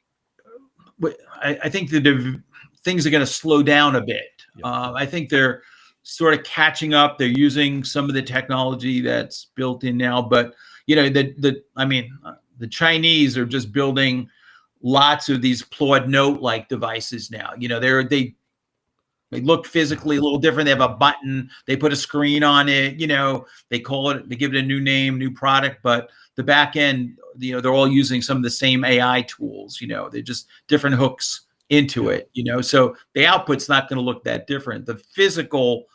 the things are going to slow down a bit. I think sort of catching up. They're using some of the technology that's built in now, but the Chinese are just building lots of these Claude Note-like devices now. They look physically a little different. They have a button. They put a screen on it. They give it a new name, new product, but the back end, they're all using some of the same AI tools. They're just different hooks into it. So the output's not going to look that different. The physical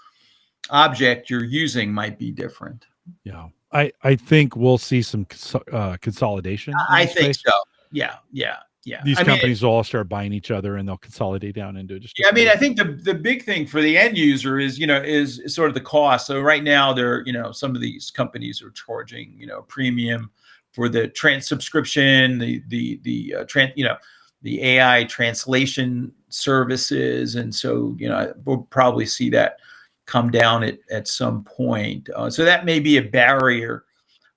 object you're using might be different. Yeah, I think we'll see some consolidation. I think so. Yeah. These companies will all start buying each other, and they'll consolidate down into just. Yeah, I think the big thing for the end user is sort of the cost. So right now, some of these companies are charging premium for the subscription, the AI translation services, and so we'll probably see that come down at some point. So that may be a barrier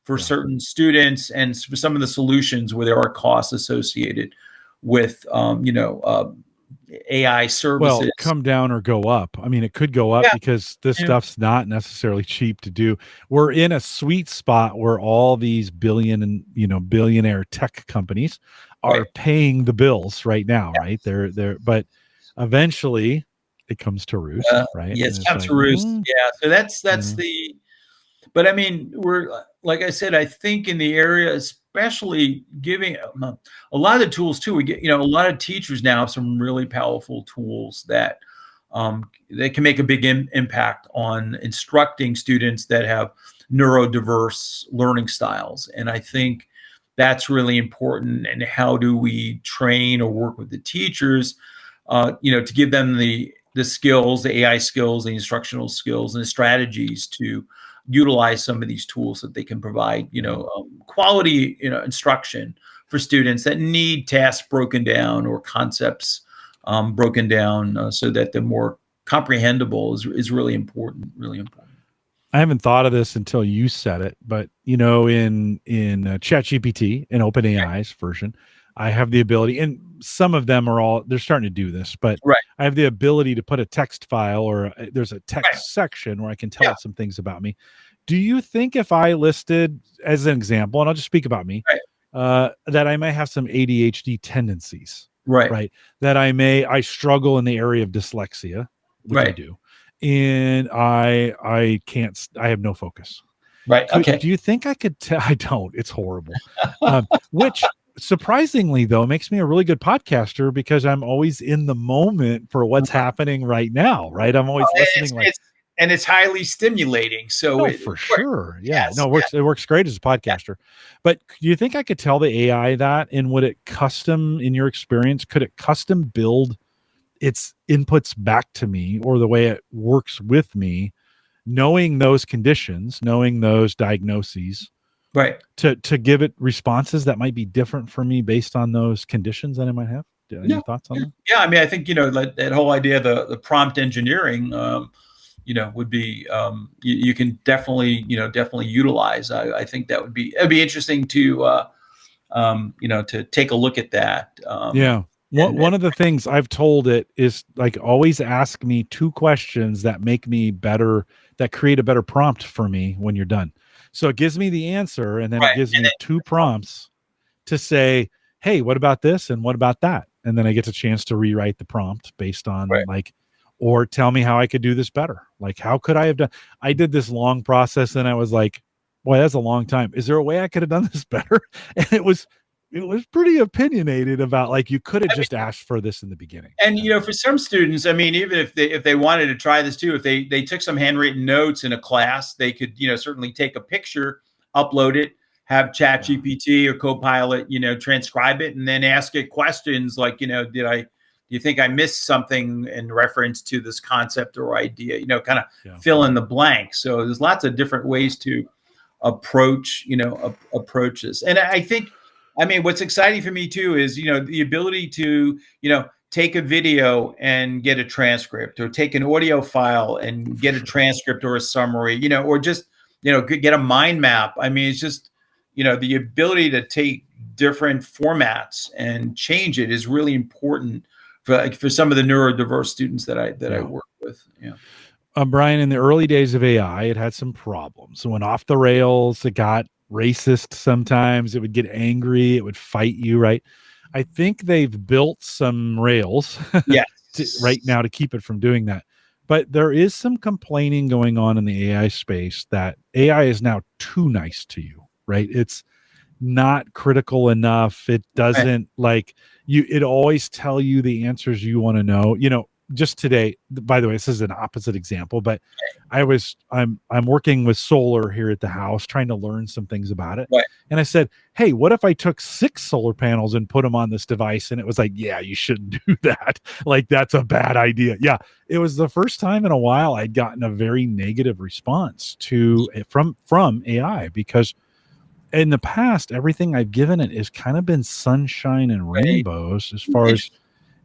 for certain students, and for some of the solutions where there are costs associated with AI services. Well, come down or go up. I mean, it could go up because this stuff's not necessarily cheap to do. We're in a sweet spot where all these billionaire tech companies are paying the bills right now, right? But eventually it comes to roost, right? Yes, it comes to roost. Yeah. So that's the. But I mean, like I said, I think in the area, especially giving a lot of the tools too, we get, a lot of teachers now have some really powerful tools that they can make a big impact on instructing students that have neurodiverse learning styles. And I think that's really important. And how do we train or work with the teachers, to give them the skills, the AI skills, the instructional skills, and the strategies to utilize some of these tools that they can provide, quality, instruction for students that need tasks broken down or concepts broken down, so that they're more comprehensible is really important, really important. I haven't thought of this until you said it, but in ChatGPT and OpenAI's version, I have the ability, and some of them they're starting to do this, but I have the ability to put a text file, or there's a text section where I can tell it some things about me. Do you think if I listed, as an example, and I'll just speak about me, that I might have some ADHD tendencies, right? That I struggle in the area of dyslexia, which I do, and I have no focus. Okay. Do you think I could tell? I don't. It's horrible. Which surprisingly, though, makes me a really good podcaster, because I'm always in the moment for what's happening right now. Right. I'm always listening. And it's highly stimulating. So for sure. Yeah. No, it works great as a podcaster. But do you think I could tell the AI that? And would it in your experience, could it custom build its inputs back to me, or the way it works with me, knowing those conditions, knowing those diagnoses, to give it responses that might be different for me based on those conditions that I might have? Any thoughts on that? Yeah. I mean, I think, that whole idea, the prompt engineering, would be, you can definitely utilize. I think it'd be interesting to, to take a look at that. One of the things I've told it is, like, always ask me 2 questions that make me better, that create a better prompt for me when you're done. So it gives me the answer, and then it gives me 2 prompts to say, hey, what about this? And what about that? And then I get a chance to rewrite the prompt based on or tell me how I could do this better. Like, how could I have done? I did this long process, and I was like, boy, that's a long time. Is there a way I could have done this better? And it was pretty opinionated about, like, you could have just asked for this in the beginning. And, for some students, I mean, even if they wanted to try this too, if they took some handwritten notes in a class, they could, certainly take a picture, upload it, have ChatGPT or Copilot, transcribe it, and then ask it questions like, do you think I missed something in reference to this concept or idea? Kind of fill in the blank. So there's lots of different ways to approach this. And I think, I mean, what's exciting for me too is, the ability to, take a video and get a transcript, or take an audio file and get a transcript or a summary, or just, get a mind map. I mean, it's just, the ability to take different formats and change it is really important for some of the neurodiverse students that I work with. Yeah. Brian, in the early days of AI, it had some problems. It went off the rails. It got racist sometimes. It would get angry. It would fight you, right? I think they've built some rails right Yes. now to keep it from doing that. But there is some complaining going on in the AI space that AI is now too nice to you, right? It's not critical enough. It Right. doesn't like you, it always tell you the answers you want to know. Just today, by the way, this is an opposite example, but I'm working with solar here at the house, trying to learn some things about it. Right. And I said, hey, what if I took 6 solar panels and put them on this device? And it was like, yeah, you shouldn't do that. Like, that's a bad idea. Yeah. It was the first time in a while I'd gotten a very negative response from AI, because in the past, everything I've given it has kind of been sunshine and Right. rainbows as far as,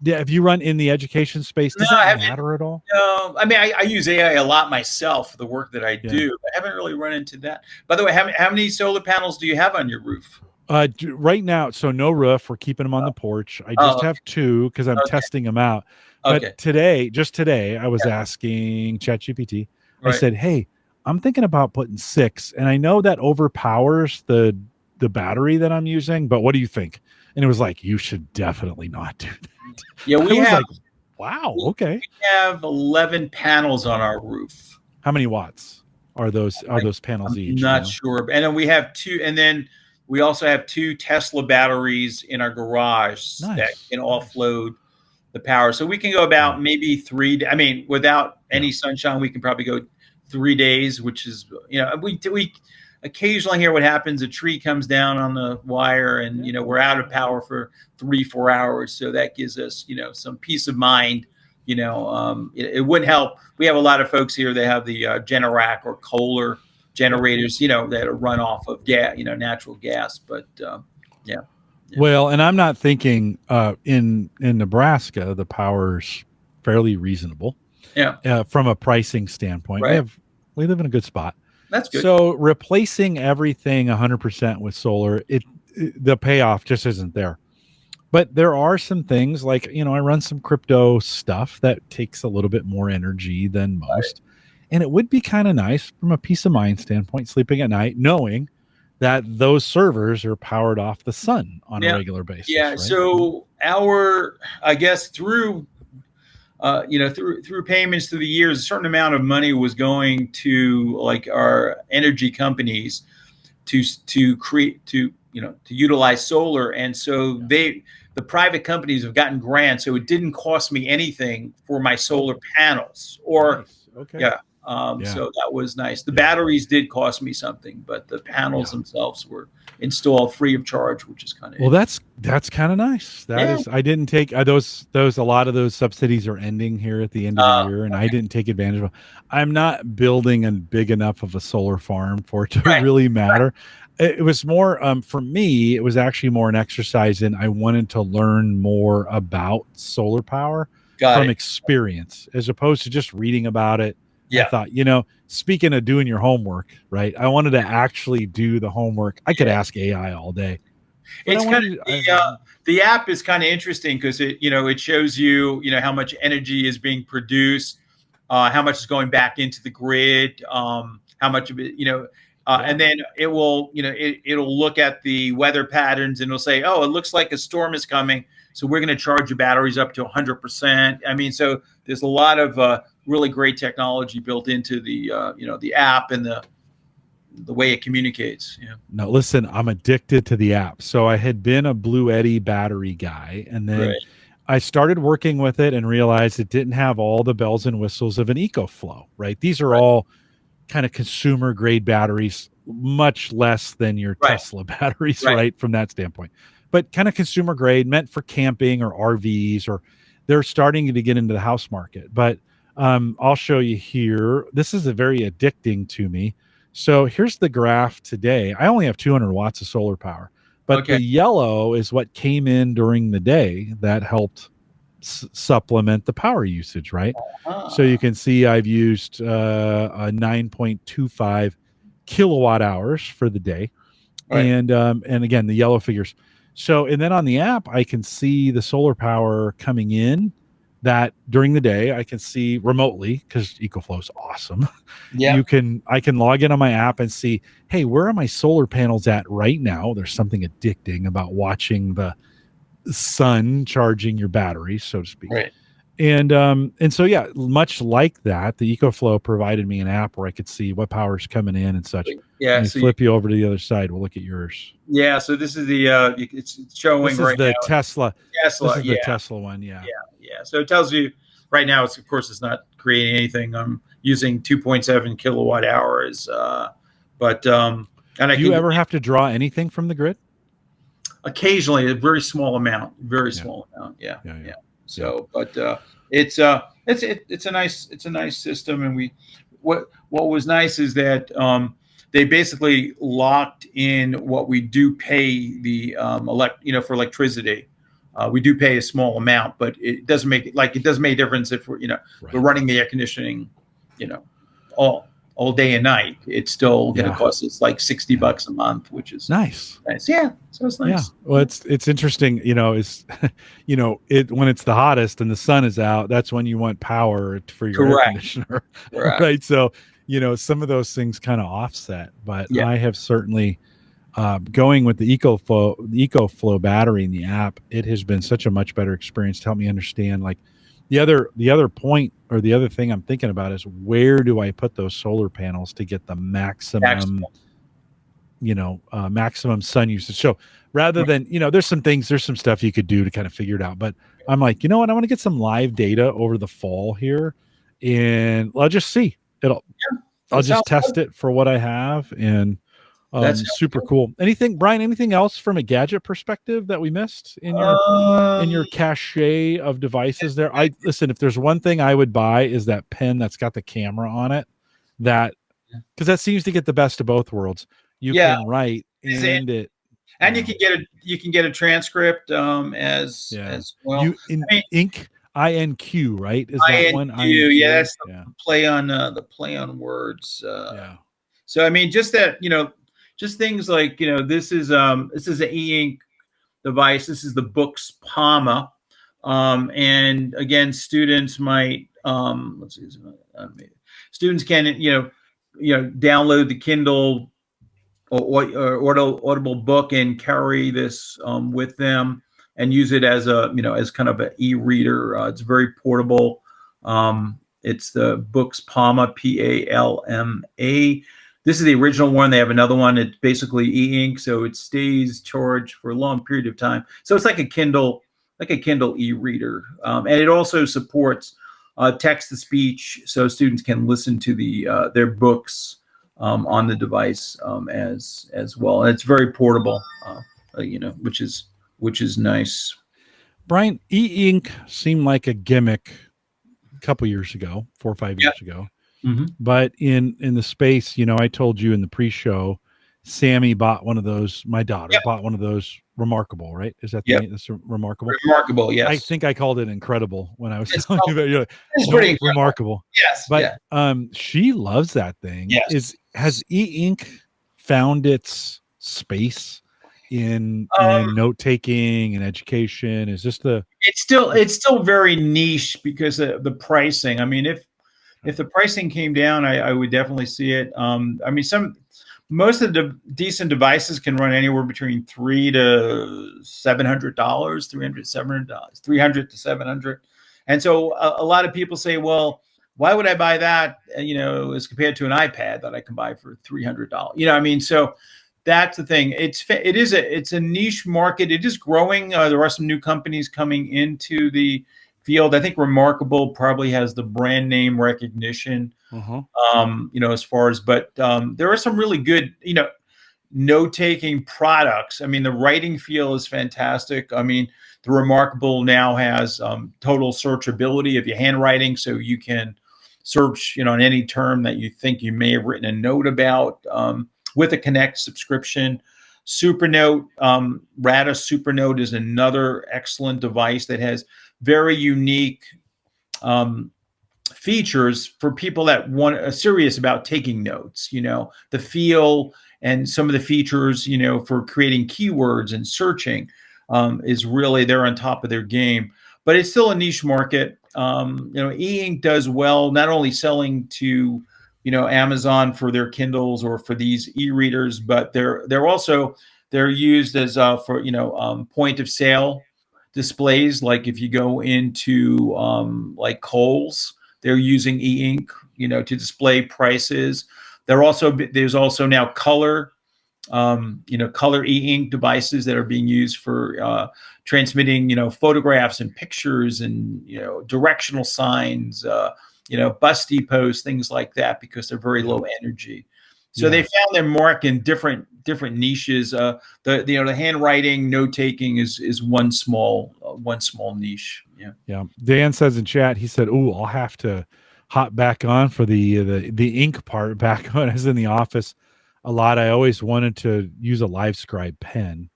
yeah, if you run in the education space, No, does that I haven't. matter at all? No, I mean, I use AI a lot myself for the work that I Yeah. do. I haven't really run into that. By the way, how many solar panels do you have on your roof? Right now, so no roof. We're keeping them on the porch. I just Oh, have 2 because I'm okay. testing them out. But Okay. just today, I was Yeah. asking ChatGPT. I Right. said, "Hey, I'm thinking about putting 6, and I know that overpowers the battery that I'm using, but what do you think?" And it was like, "You should definitely not do that." Yeah, I we was have like, "Wow, we okay." have 11 panels on our roof. How many watts are I, those I'm panels each? Do you not know? sure. And then we have two, and then we also have 2 Tesla batteries in our garage that Nice, can nice. offload the power. So we can go Yeah, about maybe I mean, without yeah, any sunshine, we can probably go 3 days, which is, we occasionally hear what happens. A tree comes down on the wire and, yeah. we're out of power for 3, 4 hours. So that gives us, some peace of mind. It wouldn't help. We have a lot of folks here that have the Generac or Kohler Yep. generators, that run off of gas, natural gas. But yeah, yeah, Well, and I'm not thinking in Nebraska, the power's fairly reasonable yeah, from a pricing standpoint. right. We live in a good spot. That's good. So replacing everything 100% with solar, the payoff just isn't there. But there are some things like, I run some crypto stuff that takes a little bit more energy than most. And it would be kind of nice from a peace of mind standpoint, sleeping at night, knowing that those servers are powered off the sun on a Yeah, regular basis, yeah. right? So I guess through payments through the years, a certain amount of money was going to like our energy companies to create to utilize solar, and so Yeah. the private companies have gotten grants, so it didn't cost me anything for my Oh, solar panels. Or nice. Okay. yeah, Yeah. so that was nice. The Yeah. batteries did cost me something, but the panels Yeah. themselves were installed free of charge, which is kind of Well, interesting. that's kind of nice. That Yeah. is, I didn't take those. A lot of those subsidies are ending here at the end of the year, and I Okay. didn't take advantage of them. I'm not building a big enough of a solar farm for it to Right. really matter. It was more for me. It was actually more an exercise in I wanted to learn more about solar power Got from it. experience as opposed to just reading about it. I Yeah. thought, speaking of doing your homework, right? I wanted to actually do the homework. I could Yeah. ask AI all day, but I It's kind wanted of to. the app is kind of interesting because it shows you how much energy is being produced, how much is going back into the grid, how much of it Yeah. and then it will it'll look at the weather patterns and it'll say, oh, it looks like a storm is coming, so we're going to charge your batteries up to 100%. I mean, so there's a lot of really great technology built into the app and the way it communicates. Yeah. No, listen, I'm addicted to the app. So I had been a Blue Eddy battery guy, and then Right. I started working with it and realized it didn't have all the bells and whistles of an EcoFlow, right? These are Right. all kind of consumer grade batteries, much less than your Right. Tesla batteries, Right. right? From that standpoint, but kind of consumer grade, meant for camping or RVs, or they're starting to get into the house market. But I'll show you here. This is a very addicting to me. So here's the graph today. I only have 200 watts of solar power, but Okay. the yellow is what came in during the day that helped supplement the power usage, right? So you Ah, can see I've used a 9.25 kilowatt hours for the day, right. and again the yellow figures. So and then on the app I can see the solar power coming in that during the day I can see remotely, because EcoFlow is awesome. Yeah. I can log in on my app and see, hey, where are my solar panels at right now? There's something addicting about watching the sun charging your batteries, so to speak. Right. And so yeah, much like that, the EcoFlow provided me an app where I could see what power's coming in and such. Yeah. Let me So flip you over to the other side. We'll look at yours. yeah. So this is the it's showing This is right the now. Tesla. Tesla. This is Yeah. the Tesla one. Yeah. Yeah. Yeah. So it tells you right now. It's, of course, it's not creating anything. I'm using 2.7 kilowatt hours. But and I Do you can ever have to draw anything from the grid? occasionally a very small amount. Very Yeah. small amount. Yeah. Yeah. Yeah. So, but it's a nice system, and what was nice is that they basically locked in what we do pay the for electricity. We do pay a small amount, but it doesn't make it doesn't make a difference if we're we're running the air conditioning, all day and night. It's still going to cost us like $60 a month, which is nice. Yeah, so it's nice. Yeah. Well, it's interesting. Is when it's the hottest and the sun is out, that's when you want power for your air conditioner, right? So some of those things kind of offset. But I have certainly going with the EcoFlow battery in the app. It has been such a much better experience to help me understand the other point, or the other thing I'm thinking about, is where do I put those solar panels to get the maximum maximum sun usage. So rather than, there's some stuff you could do to kind of figure it out, but I'm like, you know what, I want to get some live data over the fall here, and I'll just see I'll just test it for what I have. And that's super cool. Brian, anything else from a gadget perspective that we missed in your cache of devices there? Listen, if there's one thing I would buy, is that pen that's got the camera on it, because that seems to get the best of both worlds. You can write and you can get a transcript as well. Inc. INQ, right? Is that one? INQ, yeah, that's the play on words. So I mean, just that, just things like, this is an e-ink device. This is the Books Palma, and again, students might students can download the Kindle or Audible book and carry this with them and use it as as kind of an e-reader. It's very portable. It's the Books Palma, Palma. This is the original one. They have another one. It's basically e-ink, so it stays charged for a long period of time. So it's like a Kindle e-reader, and it also supports text to speech, so students can listen to their books on the device as well. And it's very portable, which is nice. Brian, e-ink seemed like a gimmick a couple years ago, 4 or 5 years ago. Mm-hmm. But in the space, I told you in the pre-show, Sammy bought one of those. My daughter bought one of those. Remarkable, right? Is that the name? That's Remarkable. Remarkable, yes. I think I called it incredible when I was telling you about. It's pretty remarkable. Yes, but she loves that thing. Yes. Has e-ink found its space in note taking and education? Is this It's still very niche because of the pricing. I mean, if the pricing came down, I would definitely see it. I mean, most of the decent devices can run anywhere between $300 to $700, $300 to $700. And so a lot of people say, well, why would I buy that, as compared to an iPad that I can buy for $300? I mean, so that's the thing. It's a niche market. It is growing. There are some new companies coming into the field. I think Remarkable probably has the brand name recognition, as far as, but there are some really good, note-taking products. I mean, the writing feel is fantastic. I mean, the Remarkable now has total searchability of your handwriting, so you can search, on any term that you think you may have written a note about, with a Connect subscription. Supernote, Rata Supernote is another excellent device that has very unique features for people that are serious about taking notes. The feel and some of the features, for creating keywords and searching, is really, they're on top of their game. But it's still a niche market. e-ink does well, not only selling to, Amazon for their Kindles or for these e-readers, but they're used as for point of sale displays. Like if you go into like Kohl's, they're using e-ink, to display prices. There's also now color color e-ink devices that are being used for transmitting, photographs and pictures and, directional signs, bus depots, things like that, because they're very low energy. So they found their mark in different niches. The handwriting, note taking is one small niche. Yeah. Yeah. Dan says in chat, he said, "Ooh, I'll have to hop back on for the ink part back when I was in the office a lot. I always wanted to use a live scribe pen."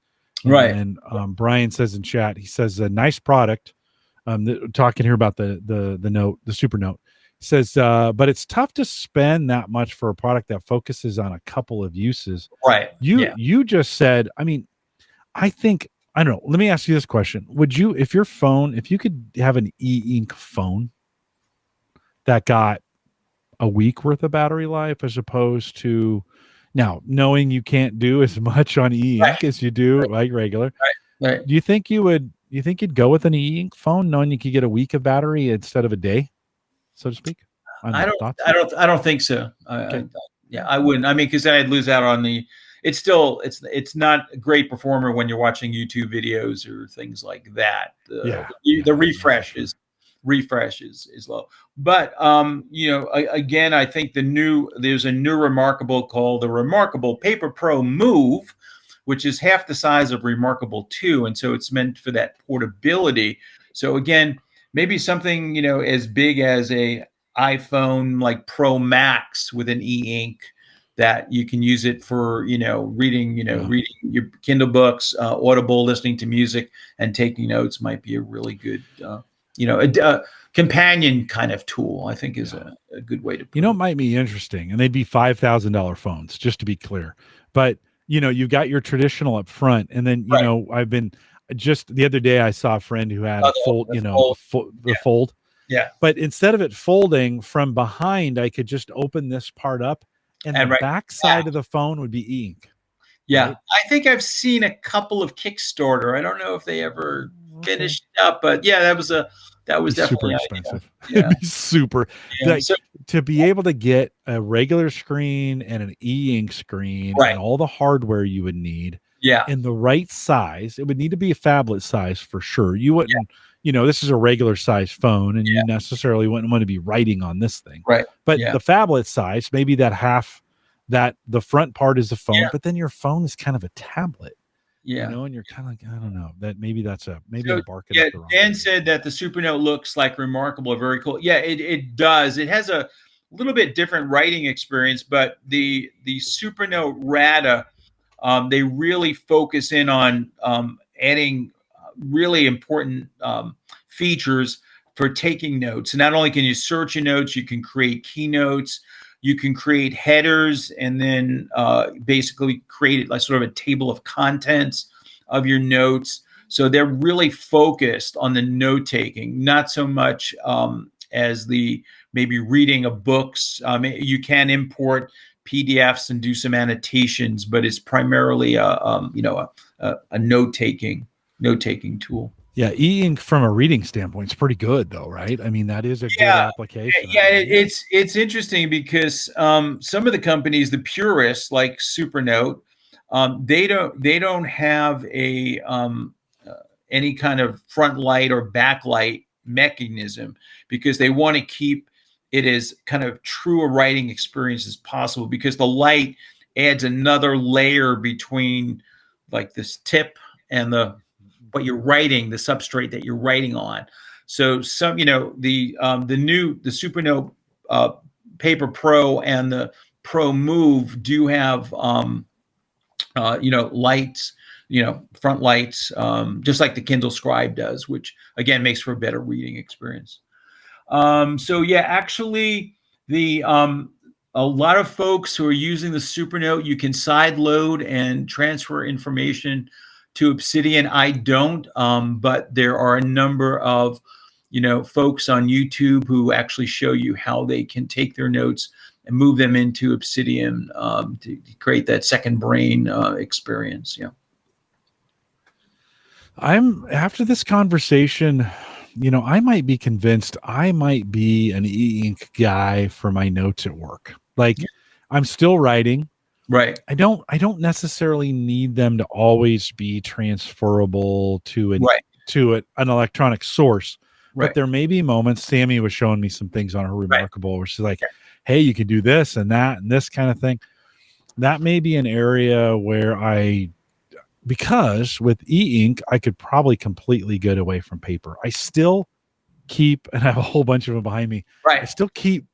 And Right. then Brian says in chat, he says, "A nice product." Talking here about the note, the super note. He says, "But it's tough to spend that much for a product that focuses on a couple of uses." Right. You just said, I mean, I think, I don't know. Let me ask you this question. Would you, if you could have an e-ink phone that got a week worth of battery life, as opposed to, now knowing you can't do as much on e-ink as you do like regular, Right. do you think you'd go with an e-ink phone knowing you could get a week of battery instead of a day, so to speak? I don't think so. I wouldn't. I mean, because then I'd lose out on it's not a great performer when you're watching YouTube videos or things like that. The refresh is low. But again, I think there's a new Remarkable called the Remarkable Paper Pro Move, which is half the size of Remarkable 2, and so it's meant for that portability. So again, maybe something as big as a iPhone like Pro Max with an e-ink that you can use it for reading your Kindle books, Audible, listening to music, and taking notes might be a really good a companion kind of tool. I think is a good way to put it might be interesting, and they'd be $5,000 phones, just to be clear. But you've got your traditional up front, and then I've been just the other day I saw a friend who had a fold, fold. Yeah. But instead of it folding from behind, I could just open this part up, and the back side of the phone would be e-ink. Yeah. Right? I think I've seen a couple of Kickstarter. I don't know if they ever finished up, but that was definitely super expensive. Yeah. It'd be super. Yeah. Like, to be able to get a regular screen and an e-ink screen and all the hardware you would need, in the right size, it would need to be a phablet size for sure. You wouldn't, this is a regular size phone, and you necessarily wouldn't want to be writing on this thing. Right. But the phablet size, maybe that the front part is a phone, but then your phone is kind of a tablet. And you're kind of like, I don't know, that maybe I'm barking up the wrong Dan way. said that the Supernote looks like Remarkable, very cool. Yeah, it does. It has a little bit different writing experience, but the Supernote Rata, they really focus in on adding really important features for taking notes. And not only can you search your notes, you can create keynotes, you can create headers, and then basically create like sort of a table of contents of your notes. So they're really focused on the note taking, not so much as the maybe reading of books. You can import PDFs and do some annotations, but it's primarily a note taking tool. Yeah, e-ink from a reading standpoint is pretty good, though, right? I mean, that is a good application. Yeah, it's interesting because some of the companies, the purists like Supernote, they don't have a any kind of front light or backlight mechanism, because they want to keep it as kind of true a writing experience as possible, because the light adds another layer between like this tip and what you're writing, the substrate that you're writing on. So some, the Supernote Paper Pro and the Pro Move do have lights, front lights, just like the Kindle Scribe does, which again makes for a better reading experience. Actually a lot of folks who are using the Supernote, you can side load and transfer information to Obsidian. I don't, but there are a number of folks on YouTube who actually show you how they can take their notes and move them into Obsidian to create that second brain experience. Yeah. I'm after this conversation, I might be convinced I might be an e-ink guy for my notes at work. Like, I'm still writing. Right. I don't necessarily need them to always be transferable to an electronic source. But there may be moments. Sammy was showing me some things on her Remarkable where she's like, hey, you can do this and that and this kind of thing. That may be an area where because with e-ink, I could probably completely get away from paper. I still keep, and I have a whole bunch of them behind me. Right. I still keep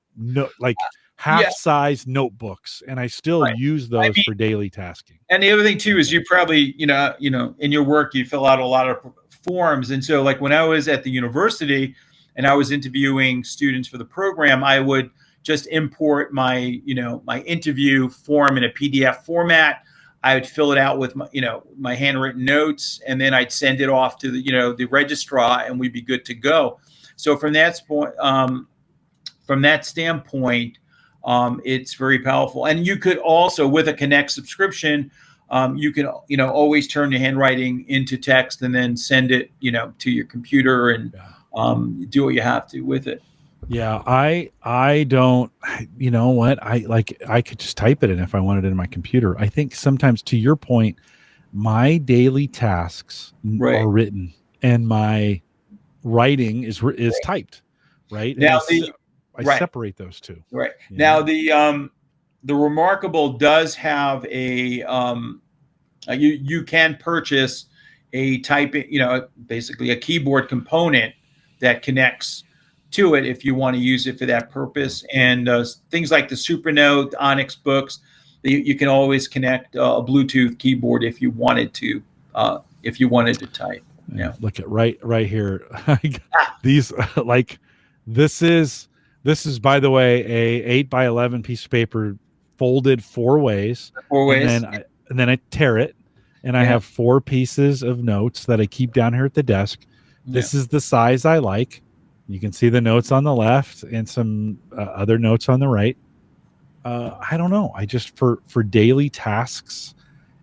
half-size notebooks, and I still use those for daily tasking. And the other thing too is you probably, in your work, you fill out a lot of forms. And so like when I was at the university and I was interviewing students for the program, I would just import my interview form in a PDF format. I would fill it out with my handwritten notes, and then I'd send it off to the registrar, and we'd be good to go. So from that standpoint, it's very powerful. And you could also, with a Connect subscription, you can always turn your handwriting into text and then send it to your computer and do what you have to with it. Yeah, I don't, I could just type it in if I wanted it in my computer. I think sometimes, to your point, my daily tasks are written and my writing is typed, right? Now I separate those two. Right. Now the Remarkable does have a you can purchase a basically a keyboard component that connects to it if you want to use it for that purpose. And things like the Supernote, Onyx books, you can always connect a Bluetooth keyboard if you wanted to type. Yeah. Look at right here. These this is, by the way, a 8x11 piece of paper folded four ways. And then I tear it, and I have 4 pieces of notes that I keep down here at the desk. This is the size I like. You can see the notes on the left and some other notes on the right. I don't know. I just for daily tasks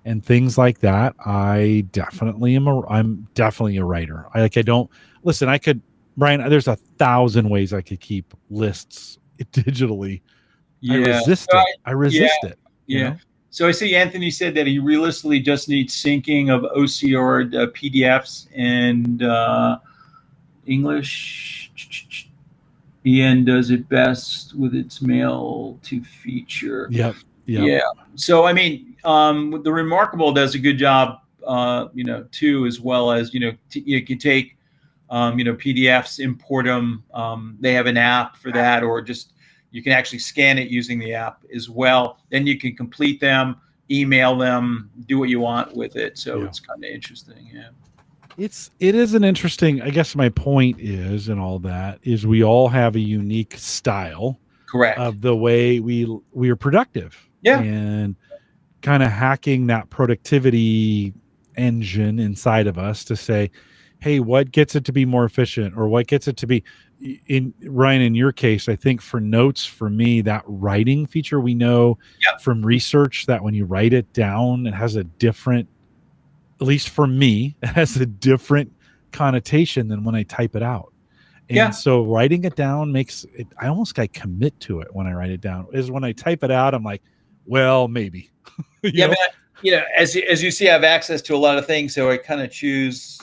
and things like that, I'm definitely a writer. I don't listen. I could, Brian, there's 1,000 ways I could keep lists digitally. I resist it. You know? So I see Anthony said that he realistically just needs syncing of OCR PDFs and English. EN does it best with its mail to feature. Yep. Yeah. So I mean, the Remarkable does a good job, too, as well as you can take, PDFs, import them. They have an app for that, or just you can actually scan it using the app as well. Then you can complete them, email them, do what you want with it. So it's kind of interesting. Yeah. It is an interesting, I guess my point is, and all that is, we all have a unique style. Correct. Of the way we are productive. Yeah. And kind of hacking that productivity engine inside of us to say, hey, what gets it to be more efficient, or what gets it to be Ryan, in your case, I think for notes, for me, that writing feature, we know from research that when you write it down, it has a different, at least for me, it has a different connotation than when I type it out. And so writing it down makes it, I almost got to commit to it when I write it down. Is when I type it out, I'm like, well, maybe. But, as you see, I have access to a lot of things, so I kind of choose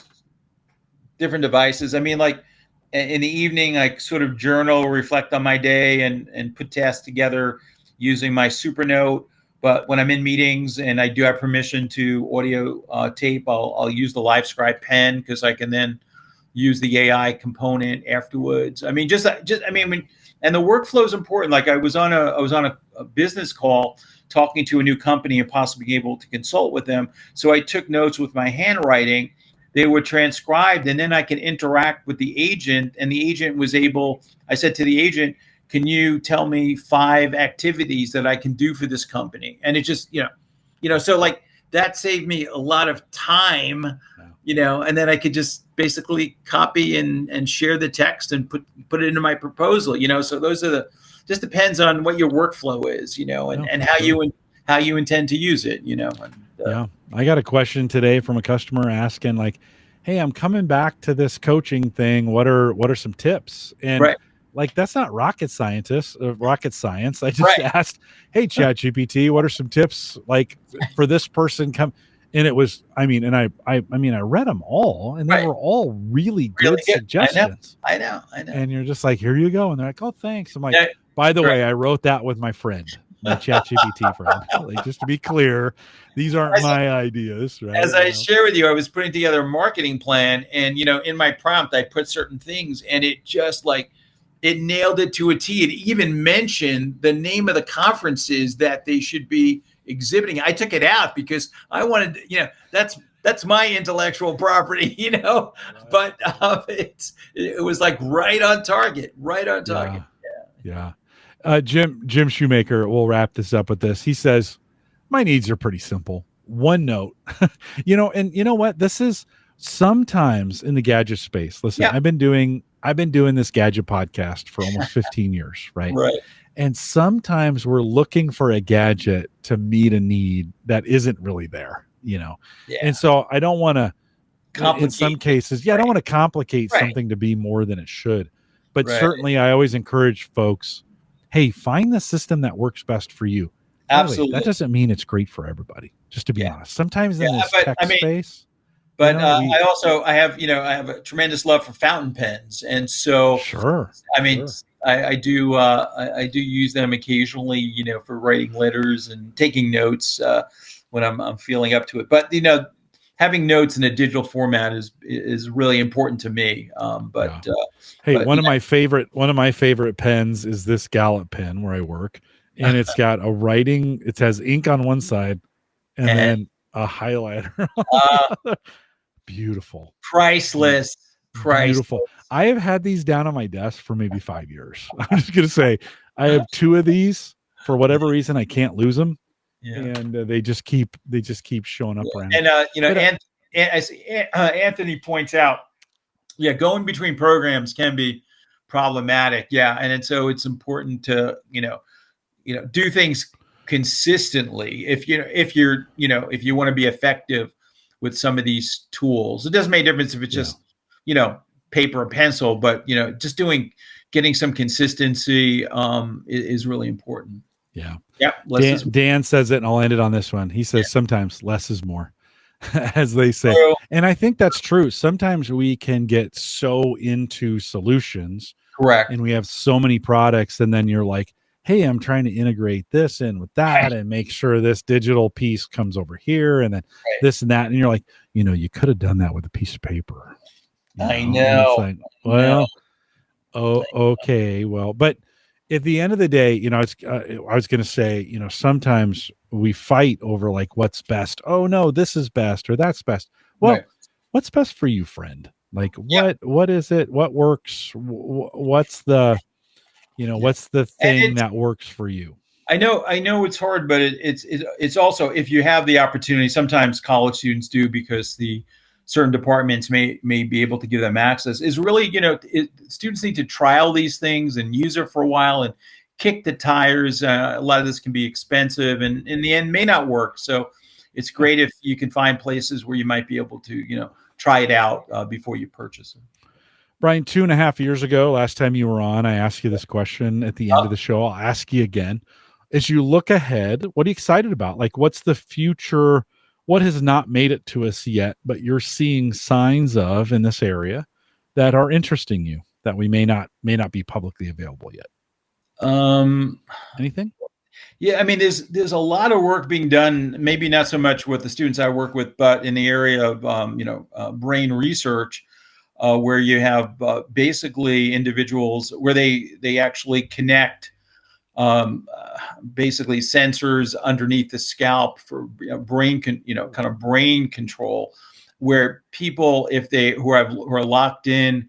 different devices. I mean, like in the evening, I sort of journal, reflect on my day, and put tasks together using my Supernote. But when I'm in meetings and I do have permission to audio tape, I'll use the LiveScribe pen, because I can then use the AI component afterwards. I mean, and the workflow is important. Like I was on a business call talking to a new company and possibly being able to consult with them. So I took notes with my handwriting. They were transcribed, and then I can interact with the agent. And the agent was able, I said to the agent, can you tell me 5 activities that I can do for this company? And it just, so like that saved me a lot of time and then I could just basically copy and share the text and put it into my proposal, so those are just depends on what your workflow is, and how you intend to use it, yeah. I got a question today from a customer asking like, hey, I'm coming back to this coaching thing. What are some tips? And right. like, that's not rocket science. I just Right. asked, hey, ChatGPT, what are some tips like for this person and it was, I read them all and they Right. were all really good Really good. suggestions. I know. And you're just like, here you go. And they're like, oh, thanks. I'm like, Yeah, by the right. way, I wrote that with my friend, my ChatGPT friend. Like, just to be clear, these aren't my ideas, right? As I share with you, I was putting together a marketing plan, and in my prompt, I put certain things, and it just it nailed it to a T. It even mentioned the name of the conferences that they should be exhibiting. I took it out because I wanted, that's my intellectual property, Right. But it was like right on target, right on target. Yeah. Jim Shoemaker, we'll wrap this up with this. He says, my needs are pretty simple. OneNote. And you know what? This is sometimes in the gadget space. Listen, Yeah. I've been doing this gadget podcast for almost 15 years, right? Right. And sometimes we're looking for a gadget to meet a need that isn't really there, Yeah. And so I don't want to in some cases, I don't want to complicate Right. something to be more than it should. But Right. certainly I always encourage folks, hey, find the system that works best for you. Absolutely. That doesn't mean it's great for everybody, just to be honest. Sometimes in this tech space. But I have a tremendous love for fountain pens. And so sure. I do use them occasionally, for writing letters and taking notes when I'm feeling up to it. But having notes in a digital format is really important to me. One of my favorite pens is this Gallup pen where I work, and it's got it has ink on one side and then a highlighter. Beautiful. Priceless. Beautiful. I have had these down on my desk for maybe 5 years. I'm just going to say I have 2 of these. For whatever reason, I can't lose them. Yeah. And they just keep showing up around. And Anthony points out, going between programs can be problematic. Yeah, and so it's important to do things consistently. If you want to be effective with some of these tools, it doesn't make a difference if it's just paper and pencil, but just getting some consistency is really important. Yeah. Yeah. Dan says it, and I'll end it on this one. He says sometimes less is more, as they say. And I think that's true. Sometimes we can get so into solutions. Correct. And we have so many products, and then you're like, hey, I'm trying to integrate this in with that and make sure this digital piece comes over here and then this and that. And you're like, you could have done that with a piece of paper. I know. Like, well, okay. Well, but at the end of the day, I was going to say, sometimes we fight over like what's best. Oh no, this is best or that's best. Well, what's best for you, friend? Like what is it? What works? What's the, what's the thing that works for you? I know it's hard, but it's also, if you have the opportunity, sometimes college students do because the certain departments may be able to give them access, is really, students need to trial these things and use it for a while and kick the tires. A lot of this can be expensive and in the end may not work. So it's great if you can find places where you might be able to, try it out before you purchase it. Brian, 2.5 years ago, last time you were on, I asked you this question at the end of the show. I'll ask you again. As you look ahead, what are you excited about? Like, what's the future? What has not made it to us yet, but you're seeing signs of in this area that are interesting you, that we may not be publicly available yet? Anything? Yeah, I mean, there's a lot of work being done, maybe not so much with the students I work with, but in the area of brain research, where you have basically individuals where they actually connect basically sensors underneath the scalp for brain control, where people, if they who are locked in,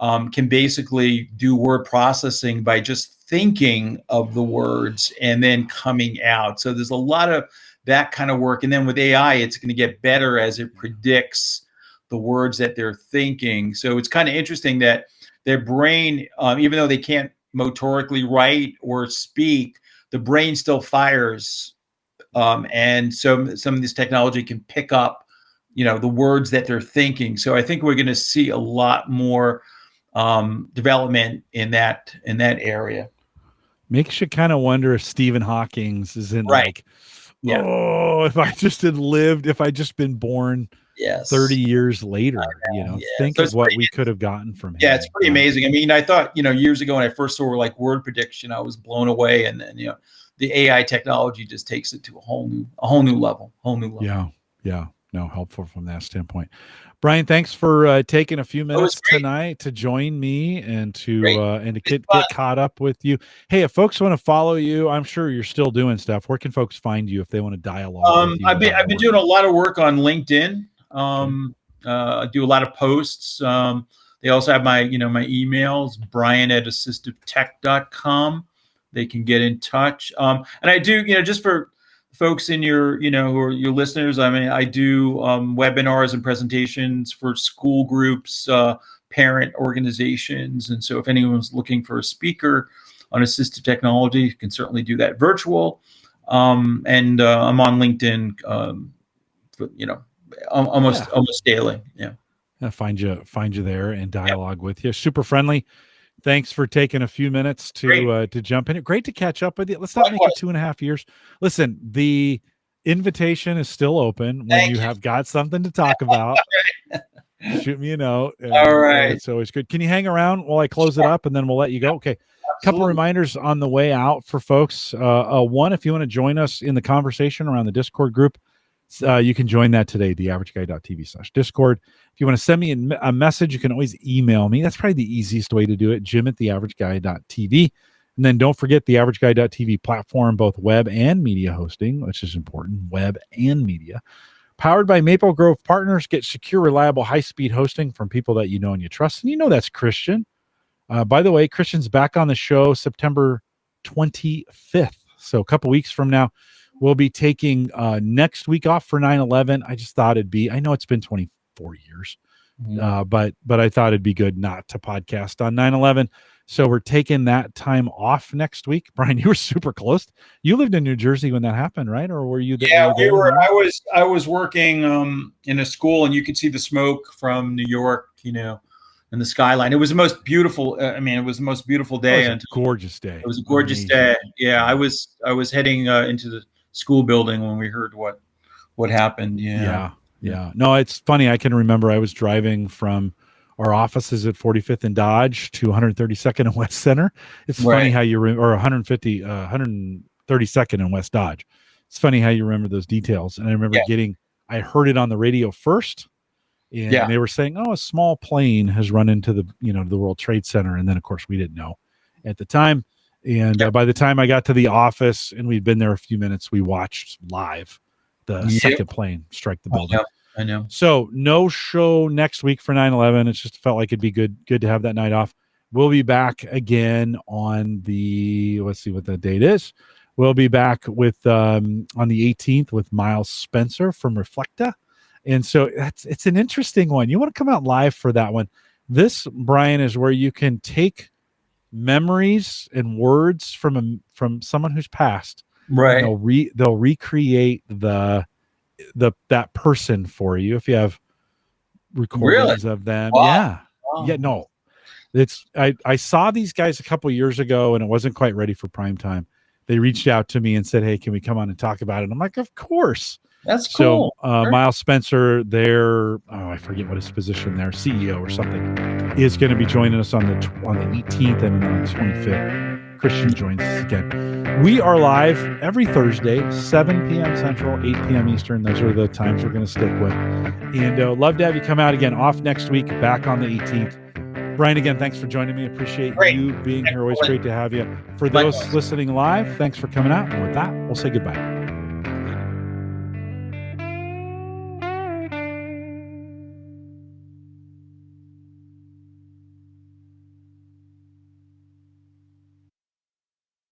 can basically do word processing by just thinking of the words and then coming out. So there's a lot of that kind of work. And then with AI, it's going to get better as it predicts the words that they're thinking. So it's kind of interesting that their brain, even though they can't motorically write or speak, the brain still fires. And so some of this technology can pick up, the words that they're thinking. So I think we're going to see a lot more development in that area. Makes you kind of wonder if Stephen Hawking's isn't like, oh, if I just had lived, if I just been born 30 years later, think of what we could have gotten from him. Yeah, it's pretty amazing. I mean, I thought, years ago when I first saw like word prediction, I was blown away. And then, the AI technology just takes it to a whole new level. Yeah. No, helpful from that standpoint. Brian, thanks for taking a few minutes tonight to join me and to get caught up with you. Hey, if folks want to follow you, I'm sure you're still doing stuff. Where can folks find you if they want to dialogue with you? I've been doing a lot of work on LinkedIn. I do a lot of posts. They also have my emails, brian@assistivetech.com. They can get in touch. And I do, just for folks in your, who are your listeners, I mean, I do webinars and presentations for school groups, parent organizations. And so if anyone's looking for a speaker on assistive technology, you can certainly do that virtual. And I'm on LinkedIn, almost daily. Yeah. I'll find you there and dialogue with you. Super friendly. Thanks for taking a few minutes to jump in. Great to catch up with you. Let's not make it 2.5 years. Listen, the invitation is still open. When you have got something to talk about, shoot me a note. All right. It's always good. Can you hang around while I close it up and then we'll let you go? Okay. A couple reminders on the way out for folks. One, if you want to join us in the conversation around the Discord group, you can join that today, theaverageguy.tv/Discord. If you want to send me a message, you can always email me. That's probably the easiest way to do it, jim@theaverageguy.tv. And then don't forget the averageguy.tv platform, both web and media hosting, which is important, web and media. Powered by Maple Grove Partners, get secure, reliable, high-speed hosting from people that you know and you trust. And that's Christian. By the way, Christian's back on the show September 25th. So a couple weeks from now, we'll be taking next week off for 9/11. I just thought I know it's been 24 years, but I thought it'd be good not to podcast on 9/11. So we're taking that time off next week. Brian, you were super close. You lived in New Jersey when that happened, right? Or were you there? Yeah, I was working in a school, and you could see the smoke from New York, in the skyline. It was the most beautiful. It was the most beautiful day. It was a gorgeous day. It was a gorgeous day. Yeah, I was heading into the school building when we heard what happened. Yeah. No, it's funny. I can remember I was driving from our offices at 45th and Dodge to 132nd and West Center. It's funny how you or 132nd and West Dodge. It's funny how you remember those details. And I remember I heard it on the radio first, and they were saying, "Oh, a small plane has run into the the World Trade Center," and then of course we didn't know at the time. And by the time I got to the office and we'd been there a few minutes, we watched live the second plane strike the building. I know. So no show next week for 9/11. It just felt like it'd be good to have that night off. We'll be back again on let's see what the date is. We'll be back with on the 18th with Miles Spencer from Reflecta. And so it's an interesting one. You want to come out live for that one. This, Brian, is where you can take memories and words from someone who's passed, right? They'll recreate that person for you if you have recordings of them. Wow. No, I saw these guys a couple years ago and it wasn't quite ready for prime time. They reached out to me and said, "Hey, can we come on and talk about it?" And I'm like, "Of course." That's cool. So Miles Spencer, I forget what his position there, CEO or something, is going to be joining us on the 18th and on the 25th. Christian joins us again. We are live every Thursday, 7 p.m. Central, 8 p.m. Eastern. Those are the times we're going to stick with. And love to have you come out again. Off next week, back on the 18th. Brian, again, thanks for joining me. Appreciate you being here. Always great to have you. For those listening live, thanks for coming out. And with that, we'll say goodbye.